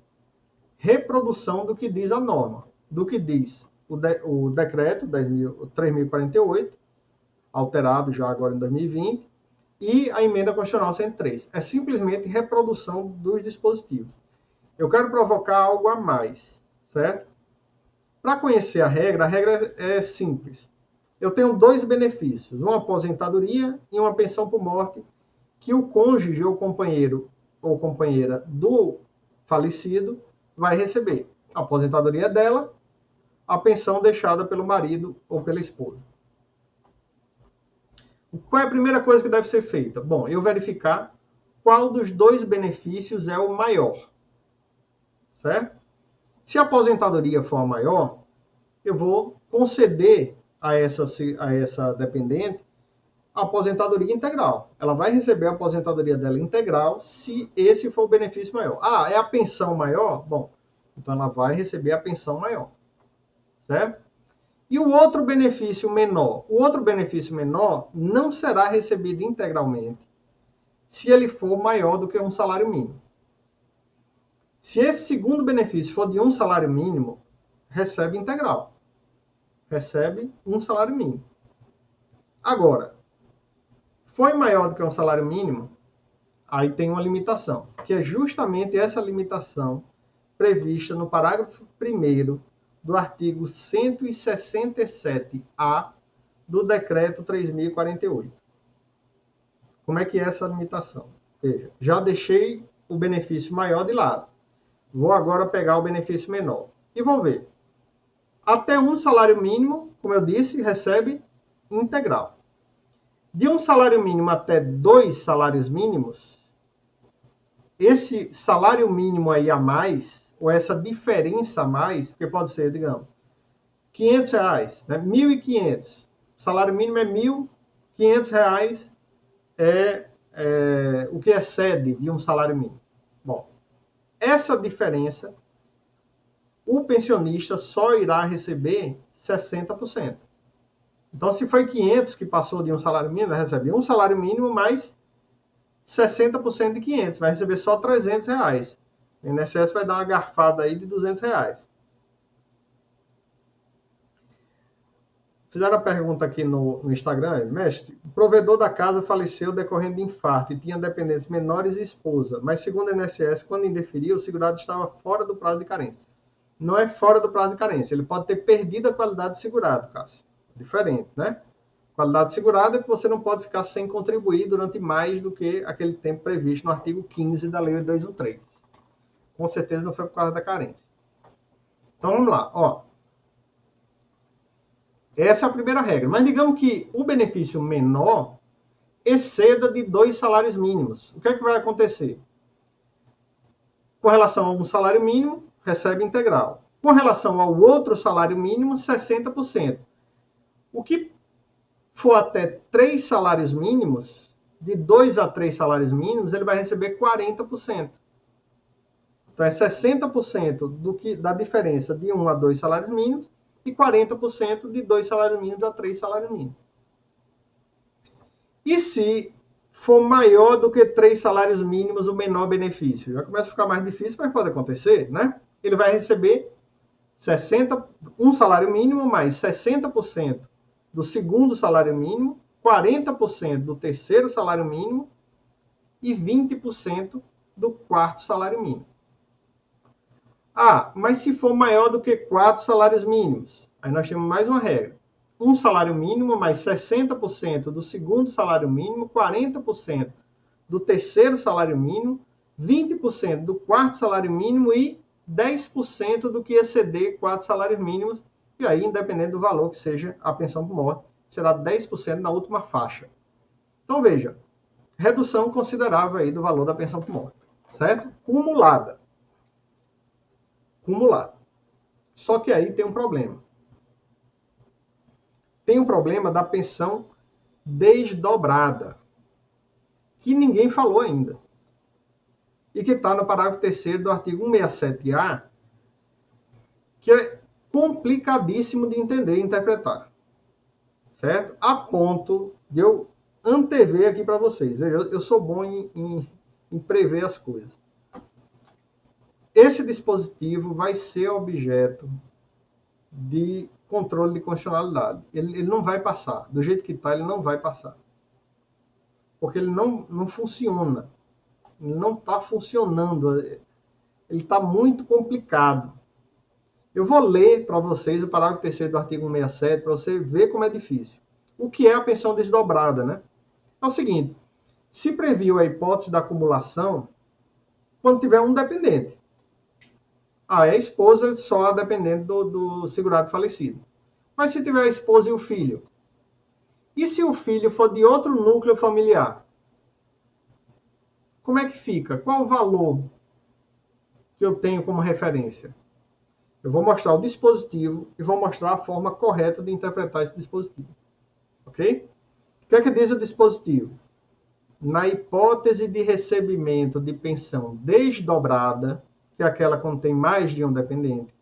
Speaker 1: reprodução do que diz a norma, do que diz o decreto 3.048, alterado já agora em 2020, e a emenda constitucional 103. É simplesmente reprodução dos dispositivos. Eu quero provocar algo a mais, certo? Para conhecer a regra é simples. Eu tenho dois benefícios, uma aposentadoria e uma pensão por morte, que o cônjuge ou companheiro ou companheira do falecido vai receber. A aposentadoria é dela, a pensão deixada pelo marido ou pela esposa. Qual é a primeira coisa que deve ser feita? Bom, eu verificar qual dos dois benefícios é o maior, certo? Se a aposentadoria for a maior, eu vou conceder a essa dependente a aposentadoria integral. Ela vai receber a aposentadoria dela integral se esse for o benefício maior. Ah, é a pensão maior? Bom, então ela vai receber a pensão maior, certo? E o outro benefício menor? O outro benefício menor não será recebido integralmente se ele for maior do que um salário mínimo. Se esse segundo benefício for de um salário mínimo, recebe integral. Recebe um salário mínimo. Agora, foi maior do que um salário mínimo, aí tem uma limitação, que é justamente essa limitação prevista no parágrafo 1º do artigo 167-A do decreto 3.048. Como é que é essa limitação? Veja, já deixei o benefício maior de lado. Vou agora pegar o benefício menor. E vou ver. Até um salário mínimo, como eu disse, recebe integral. De um salário mínimo até 2 salários mínimos, esse salário mínimo aí a mais, ou essa diferença a mais, porque pode ser, digamos, R$500, né? 1.500. O salário mínimo é R$1.500 o que excede de um salário mínimo. Bom, essa diferença, o pensionista só irá receber 60%. Então, se foi 500 que passou de um salário mínimo, vai receber um salário mínimo mais 60% de 500, vai receber só R$300. O INSS vai dar uma garfada aí de R$200. Fizeram a pergunta aqui no Instagram, mestre, o provedor da casa faleceu decorrendo de infarto e tinha dependentes menores e esposa, mas segundo o INSS, quando indeferiu, o segurado estava fora do prazo de carência. Não é fora do prazo de carência, ele pode ter perdido a qualidade de segurado, Cássio. Diferente, né? Qualidade de segurado é que você não pode ficar sem contribuir durante mais do que aquele tempo previsto no artigo 15 da Lei 213. Com certeza não foi por causa da carência. Então vamos lá, ó. Essa é a primeira regra. Mas digamos que o benefício menor exceda de 2 salários mínimos. O que é que vai acontecer? Com relação a um salário mínimo, recebe integral. Com relação ao outro salário mínimo, 60%. O que for até 3 salários mínimos, de 2 a 3 salários mínimos, ele vai receber 40%. Então é 60% da diferença de 1 a 2 salários mínimos e 40% de 2 salários mínimos a 3 salários mínimos. E se for maior do que 3 salários mínimos, o menor benefício? Já começa a ficar mais difícil, mas pode acontecer, né? Ele vai receber um salário mínimo mais 60% do segundo salário mínimo, 40% do terceiro salário mínimo e 20% do quarto salário mínimo. Ah, mas se for maior do que 4 salários mínimos, aí nós temos mais uma regra. Um salário mínimo mais 60% do segundo salário mínimo, 40% do terceiro salário mínimo, 20% do quarto salário mínimo e 10% do que exceder 4 salários mínimos, e aí, independente do valor que seja a pensão por morte, será 10% na última faixa. Então, veja, redução considerável aí do valor da pensão por morte, certo? Cumulada. Só que aí tem um problema. Tem um problema da pensão desdobrada, que ninguém falou ainda. E que está no parágrafo 3º do artigo 167-A, que é complicadíssimo de entender e interpretar. Certo? A ponto de eu antever aqui para vocês. Eu sou bom em prever as coisas. esse dispositivo vai ser objeto de controle de constitucionalidade. Ele não vai passar. Do jeito que está, ele não vai passar. Porque ele não funciona. Ele não está funcionando. Ele está muito complicado. Eu vou ler para vocês o parágrafo 3º do artigo 167 para você ver como é difícil. O que é a pensão desdobrada, né? É o seguinte, se previu a hipótese da acumulação quando tiver um dependente. É a esposa só a dependente do segurado falecido. Mas se tiver a esposa e o filho? E se o filho for de outro núcleo familiar? Como é que fica? Qual o valor que eu tenho como referência? Eu vou mostrar o dispositivo e vou mostrar a forma correta de interpretar esse dispositivo. Ok? O que é que diz o dispositivo? Na hipótese de recebimento de pensão desdobrada, que é aquela quando tem mais de um dependente,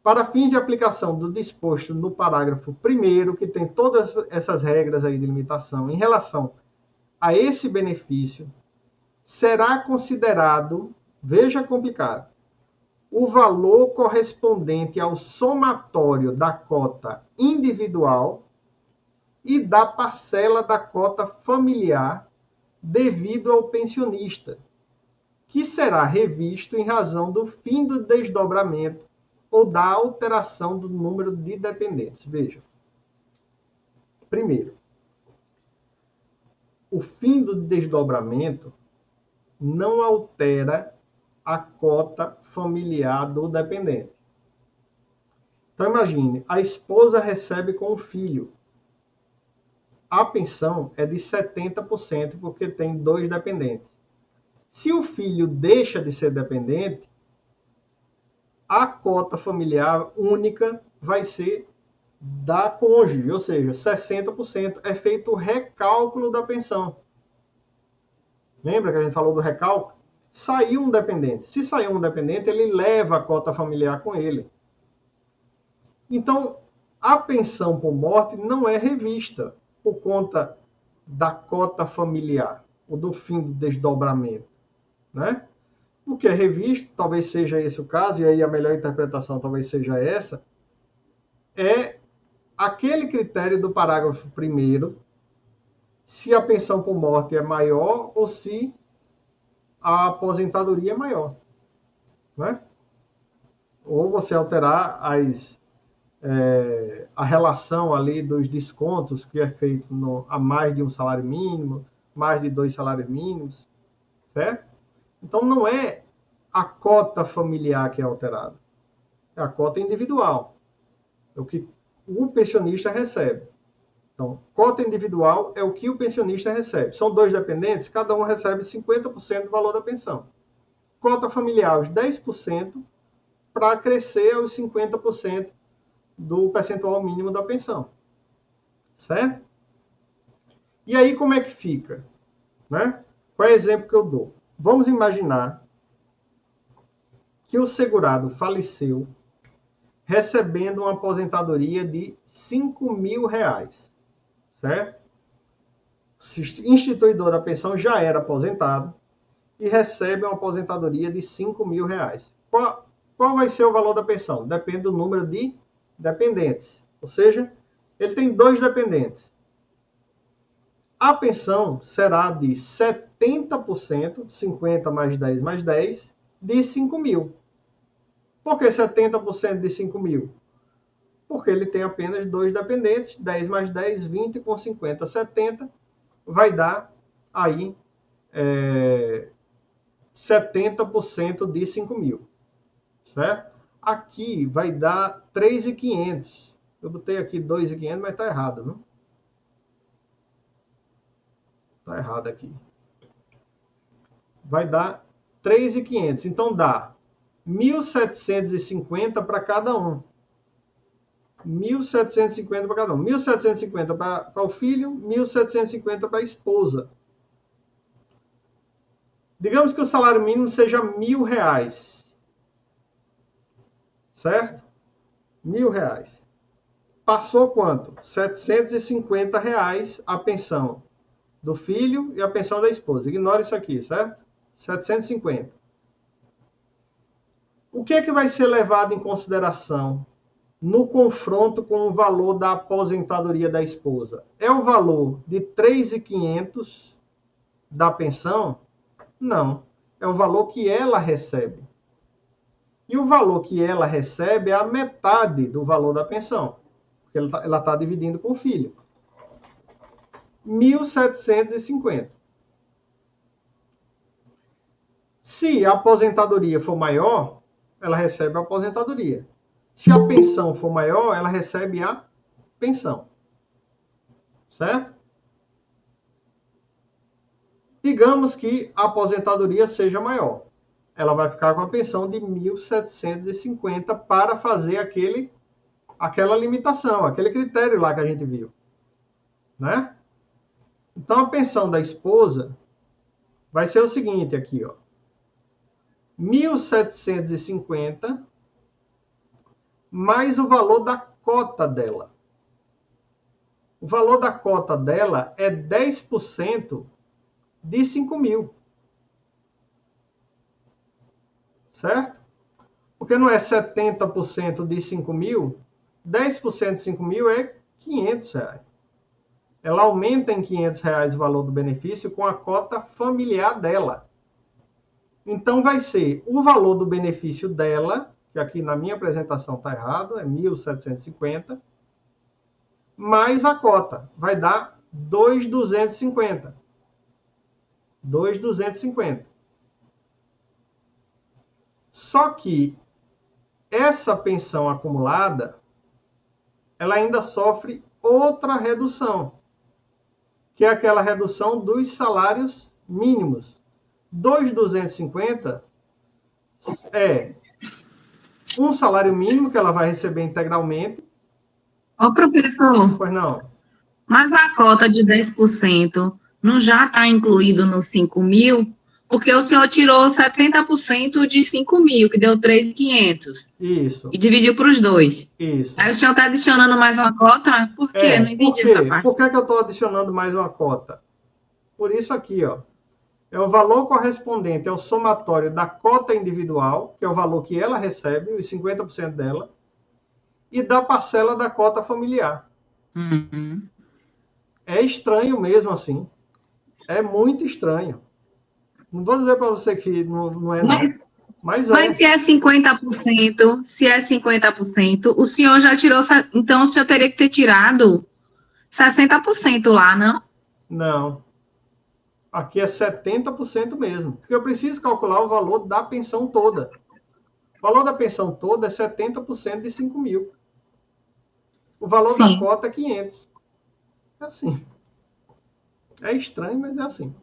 Speaker 1: para fins de aplicação do disposto no parágrafo 1º, que tem todas essas regras aí de limitação em relação a esse benefício, será considerado, veja complicado, o valor correspondente ao somatório da cota individual e da parcela da cota familiar devido ao pensionista, que será revisto em razão do fim do desdobramento ou da alteração do número de dependentes. Veja. Primeiro, o fim do desdobramento não altera a cota familiar do dependente. Então, imagine, a esposa recebe com o filho. A pensão é de 70% porque tem 2 dependentes. Se o filho deixa de ser dependente, a cota familiar única vai ser da cônjuge, ou seja, 60%. É feito o recálculo da pensão. Lembra que a gente falou do recálculo? Saiu um dependente. Se saiu um dependente, ele leva a cota familiar com ele. Então, a pensão por morte não é revista por conta da cota familiar, ou do fim do desdobramento, né? O que é revisto, talvez seja esse o caso, e aí a melhor interpretação talvez seja essa, é aquele critério do parágrafo 1º, se a pensão por morte é maior ou se a aposentadoria é maior, né? Ou você alterar a relação ali dos descontos que é feito a mais de um salário mínimo, mais de 2 salários mínimos, certo? Então, não é a cota familiar que é alterada, é a cota individual, é o que o pensionista recebe. Então, cota individual é o que o pensionista recebe. São 2 dependentes, cada um recebe 50% do valor da pensão. Cota familiar, os 10%, para crescer aos 50% do percentual mínimo da pensão. Certo? E aí, como é que fica? Né? Qual é o exemplo que eu dou? Vamos imaginar que o segurado faleceu recebendo uma aposentadoria de R$5.000, certo? O instituidor da pensão já era aposentado e recebe uma aposentadoria de R$5.000. Qual vai ser o valor da pensão? Depende do número de dependentes. Ou seja, ele tem 2 dependentes. A pensão será de 70%, 50 mais 10 mais 10, de 5.000. Por que 70% de 5.000? Porque ele tem apenas 2 dependentes, 10 mais 10, 20, com 50, 70, vai dar aí 70% de 5.000, certo? Aqui vai dar 3.500. Eu botei aqui 2.500, mas está errado, não? Está errado aqui. Vai dar 3.500. Então dá 1.750 para cada um. 1.750 para cada um. 1.750 para o filho, 1.750 para a esposa. Digamos que o salário mínimo seja R$1.000. Certo? R$1.000. Passou quanto? R$750 a pensão do filho e a pensão da esposa. Ignora isso aqui, certo? 750. O que é que vai ser levado em consideração no confronto com o valor da aposentadoria da esposa? É o valor de 3.500 da pensão? Não. É o valor que ela recebe. E o valor que ela recebe é a metade do valor da pensão, porque ela está dividindo com o filho. 1.750. Se a aposentadoria for maior, ela recebe a aposentadoria. Se a pensão for maior, ela recebe a pensão. Certo? Digamos que a aposentadoria seja maior. Ela vai ficar com a pensão de 1.750 para fazer aquela limitação, aquele critério lá que a gente viu. Né? Então, a pensão da esposa vai ser o seguinte aqui, ó. 1.750 mais o valor da cota dela. O valor da cota dela é 10% de 5.000. Certo? Porque não é 70% de 5.000, 10% de 5.000 é 500 reais. Ela aumenta em 500 reais o valor do benefício com a cota familiar dela. Então, vai ser o valor do benefício dela, que aqui na minha apresentação está errado, é 1.750, mais a cota. Vai dar 2.250. 2.250. Só que essa pensão acumulada, ela ainda sofre outra redução, que é aquela redução dos salários mínimos. 2.250 é um salário mínimo que ela vai receber integralmente.
Speaker 2: Ô, professor.
Speaker 1: Pois não.
Speaker 2: Mas a cota de 10% não já está incluído nos 5.000? Porque o senhor tirou 70% de 5.000, que deu 3.500.
Speaker 1: Isso.
Speaker 2: E dividiu para os dois.
Speaker 1: Isso.
Speaker 2: Aí o senhor está adicionando mais uma cota? Por quê? Não entendi essa parte.
Speaker 1: Por que eu estou adicionando mais uma cota? Por isso aqui, ó. É o valor correspondente ao somatório da cota individual, que é o valor que ela recebe, os 50% dela, e da parcela da cota familiar.
Speaker 2: Uhum.
Speaker 1: É estranho mesmo assim. É muito estranho. Não vou dizer para você que não é, não. Mas
Speaker 2: se é 50%, o senhor já tirou... Então, o senhor teria que ter tirado 60% lá, não?
Speaker 1: Não. Aqui é 70% mesmo. Porque eu preciso calcular o valor da pensão toda. O valor da pensão toda é 70% de 5.000. O valor da cota é 500. É assim. É estranho, mas é assim.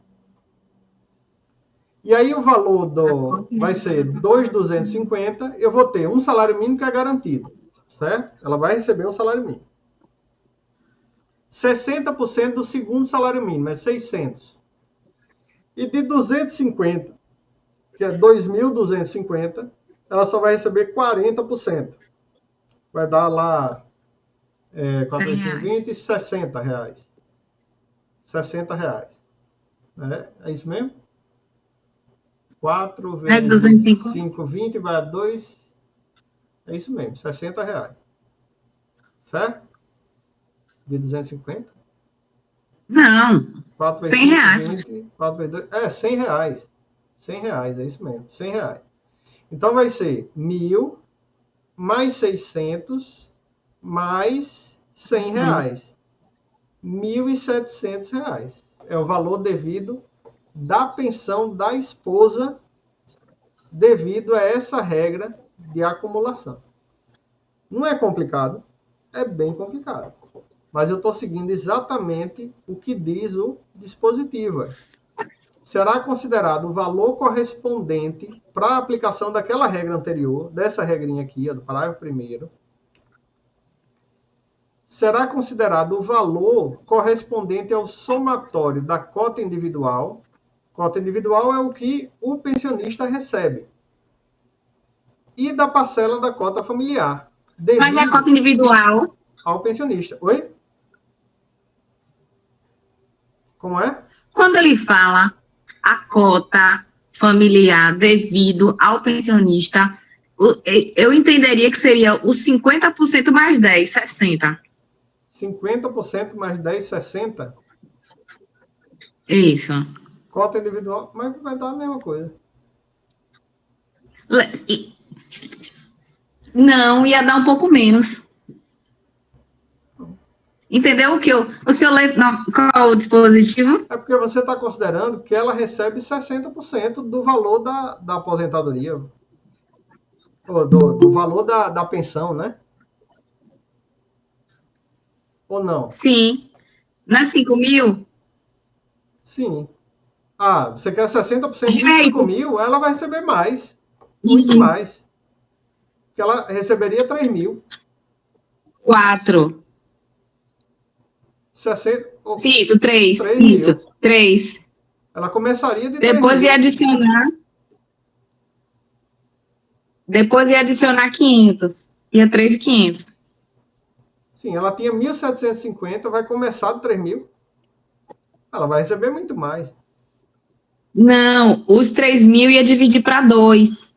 Speaker 1: E aí o valor vai ser 2.250. Eu vou ter um salário mínimo que é garantido. Certo? Ela vai receber um salário mínimo. 60% do segundo salário mínimo, é 600. E de 250, que é 2.250, ela só vai receber 40%. Vai dar lá 420, 60 reais. 60 reais. É isso mesmo? 4 vezes 5, 20, vai a 2. É isso mesmo, 60 reais. Certo? De 250?
Speaker 2: Não.
Speaker 1: 4 vezes
Speaker 2: 100
Speaker 1: 5,
Speaker 2: reais.
Speaker 1: 20, 4 vezes 2. É, 100 reais. 100 reais, é isso mesmo. 100 reais. Então vai ser 1.000 mais 600 mais 100 reais. 1.700 reais. É o valor devido da pensão da esposa devido a essa regra de acumulação. Não é complicado, é bem complicado. Mas eu estou seguindo exatamente o que diz o dispositivo. Será considerado o valor correspondente para a aplicação daquela regra anterior, dessa regrinha aqui, do parágrafo 1º, será considerado o valor correspondente ao somatório da cota individual. Cota individual é o que o pensionista recebe. E da parcela da cota familiar.
Speaker 2: Mas a cota individual?
Speaker 1: Ao pensionista. Oi? Como é?
Speaker 2: Quando ele fala a cota familiar devido ao pensionista, Eu entenderia que seria os 50% mais 10, 60.
Speaker 1: 50% mais 10, 60.
Speaker 2: Isso.
Speaker 1: Cota individual, mas vai dar a mesma coisa.
Speaker 2: Não, ia dar um pouco menos. Entendeu o que eu... O senhor lê... Qual é o dispositivo?
Speaker 1: É porque você está considerando que ela recebe 60% do valor da aposentadoria. Ou do valor da pensão, né? Ou não?
Speaker 2: Sim. Nas 5 mil?
Speaker 1: Sim. Ah, você quer 60% de
Speaker 2: É,
Speaker 1: 5 mil, ela vai receber mais. Muito
Speaker 2: e
Speaker 1: mais. Porque ela receberia 3 mil.
Speaker 2: 4.
Speaker 1: 60,
Speaker 2: Isso, 3.
Speaker 1: 3
Speaker 2: Isso,
Speaker 1: mil.
Speaker 2: 3.
Speaker 1: Ela começaria de 3
Speaker 2: Depois ia
Speaker 1: mil.
Speaker 2: adicionar. Depois ia adicionar 500. Ia 3.500.
Speaker 1: Sim, ela tinha 1.750, vai começar de 3 mil. Ela vai receber muito mais.
Speaker 2: Não, os 3 mil ia dividir para 2.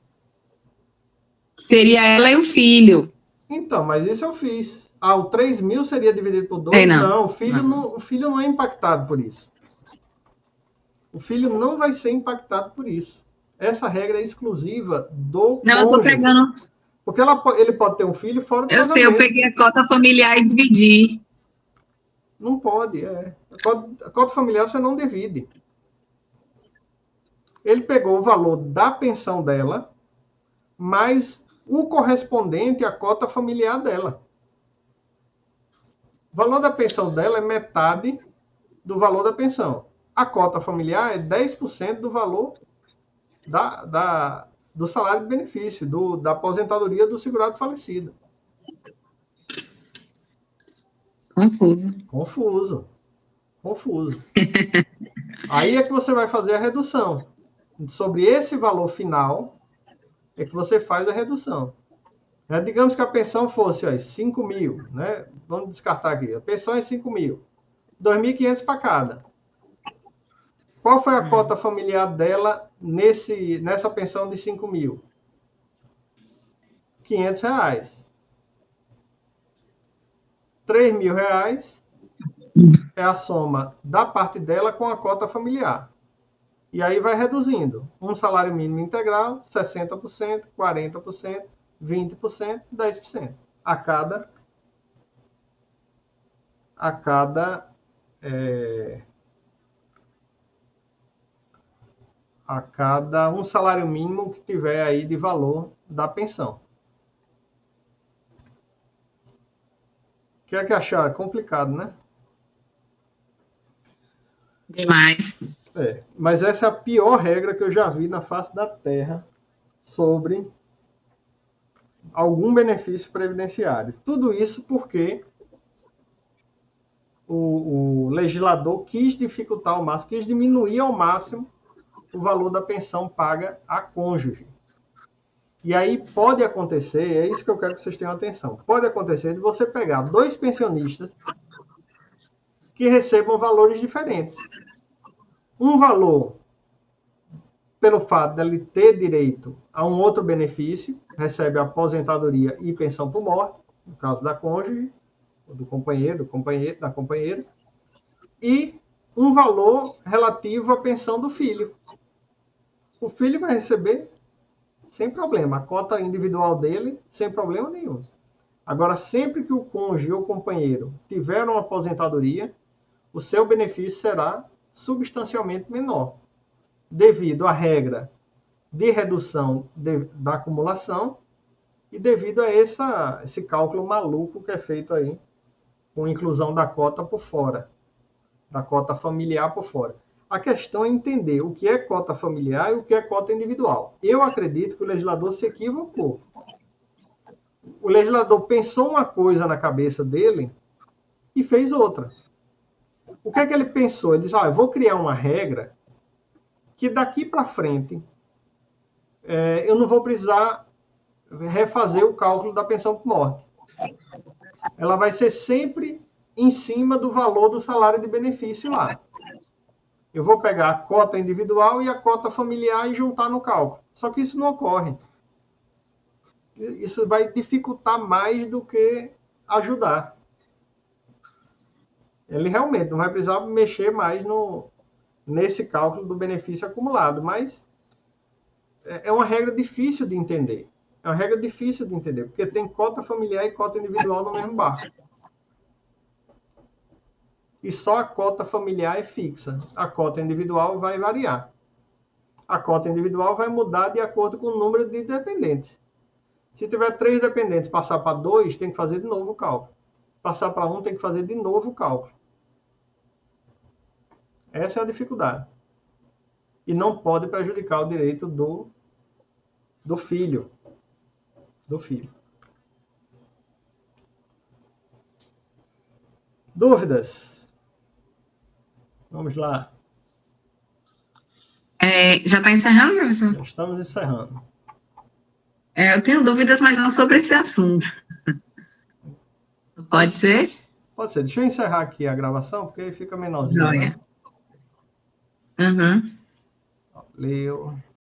Speaker 2: Seria ela e o filho.
Speaker 1: Então, mas isso eu fiz. Ah, o 3 mil seria dividido por
Speaker 2: É,
Speaker 1: 2?
Speaker 2: não.
Speaker 1: Não, o filho não é impactado por isso. O filho não vai ser impactado por isso. Essa regra é exclusiva do
Speaker 2: Não, eu tô
Speaker 1: cônjuge.
Speaker 2: pegando.
Speaker 1: Porque ele pode ter um filho fora do
Speaker 2: Eu sei, eu
Speaker 1: casamento.
Speaker 2: peguei a cota familiar e dividi.
Speaker 1: Não pode, a cota familiar você não divide. Ele pegou o valor da pensão dela, mais o correspondente à cota familiar dela. O valor da pensão dela é metade do valor da pensão. A cota familiar é 10% do valor do salário de benefício, da aposentadoria do segurado falecido.
Speaker 2: Confuso.
Speaker 1: Confuso. Aí é que você vai fazer a redução. Sobre esse valor final é que você faz a redução. Digamos que a pensão fosse 5 mil, né? Vamos descartar aqui. A pensão é 5 mil. 2.500 para cada. Qual foi a cota familiar dela nessa pensão de 5 mil? R$ 500. R$ 3.000 é a soma da parte dela com a cota familiar. E aí vai reduzindo. Um salário mínimo integral, 60%, 40%, 20%, 10%. A cada um salário mínimo que tiver aí de valor da pensão. O que é que acharam? Complicado, né?
Speaker 2: Demais.
Speaker 1: Mas essa é a pior regra que eu já vi na face da Terra sobre algum benefício previdenciário. Tudo isso porque o legislador quis dificultar ao máximo, quis diminuir ao máximo o valor da pensão paga a cônjuge. E aí pode acontecer, é isso que eu quero que vocês tenham atenção, pode acontecer de você pegar 2 pensionistas que recebam valores diferentes. Um valor pelo fato de ele ter direito a um outro benefício, recebe aposentadoria e pensão por morte, no caso da cônjuge, do companheiro, da companheira, e um valor relativo à pensão do filho. O filho vai receber sem problema, a cota individual dele, sem problema nenhum. Agora, sempre que o cônjuge ou companheiro tiver uma aposentadoria, o seu benefício será substancialmente menor, devido à regra de redução da acumulação e devido a esse cálculo maluco que é feito aí, com inclusão da cota por fora, da cota familiar por fora. A questão é entender o que é cota familiar e o que é cota individual. Eu acredito que o legislador se equivocou. O legislador pensou uma coisa na cabeça dele e fez outra. O que é que ele pensou? Ele disse, eu vou criar uma regra que daqui para frente eu não vou precisar refazer o cálculo da pensão por morte. Ela vai ser sempre em cima do valor do salário de benefício lá. Eu vou pegar a cota individual e a cota familiar e juntar no cálculo. Só que isso não ocorre. Isso vai dificultar mais do que ajudar. Ele realmente não vai precisar mexer mais nesse cálculo do benefício acumulado, mas é uma regra difícil de entender. É uma regra difícil de entender, porque tem cota familiar e cota individual no mesmo barco. E só a cota familiar é fixa. A cota individual vai variar. A cota individual vai mudar de acordo com o número de dependentes. Se tiver 3 dependentes, passar para 2, tem que fazer de novo o cálculo. Passar para 1, tem que fazer de novo o cálculo. Essa é a dificuldade. E não pode prejudicar o direito do filho. Do filho. Dúvidas? Vamos lá.
Speaker 2: Já está encerrando, professor?
Speaker 1: Já estamos encerrando.
Speaker 2: Eu tenho dúvidas, mas não sobre esse assunto. Pode ser?
Speaker 1: Pode ser. Deixa eu encerrar aqui a gravação, porque aí fica menorzinho.
Speaker 2: Joia. Uhum.
Speaker 1: Leu.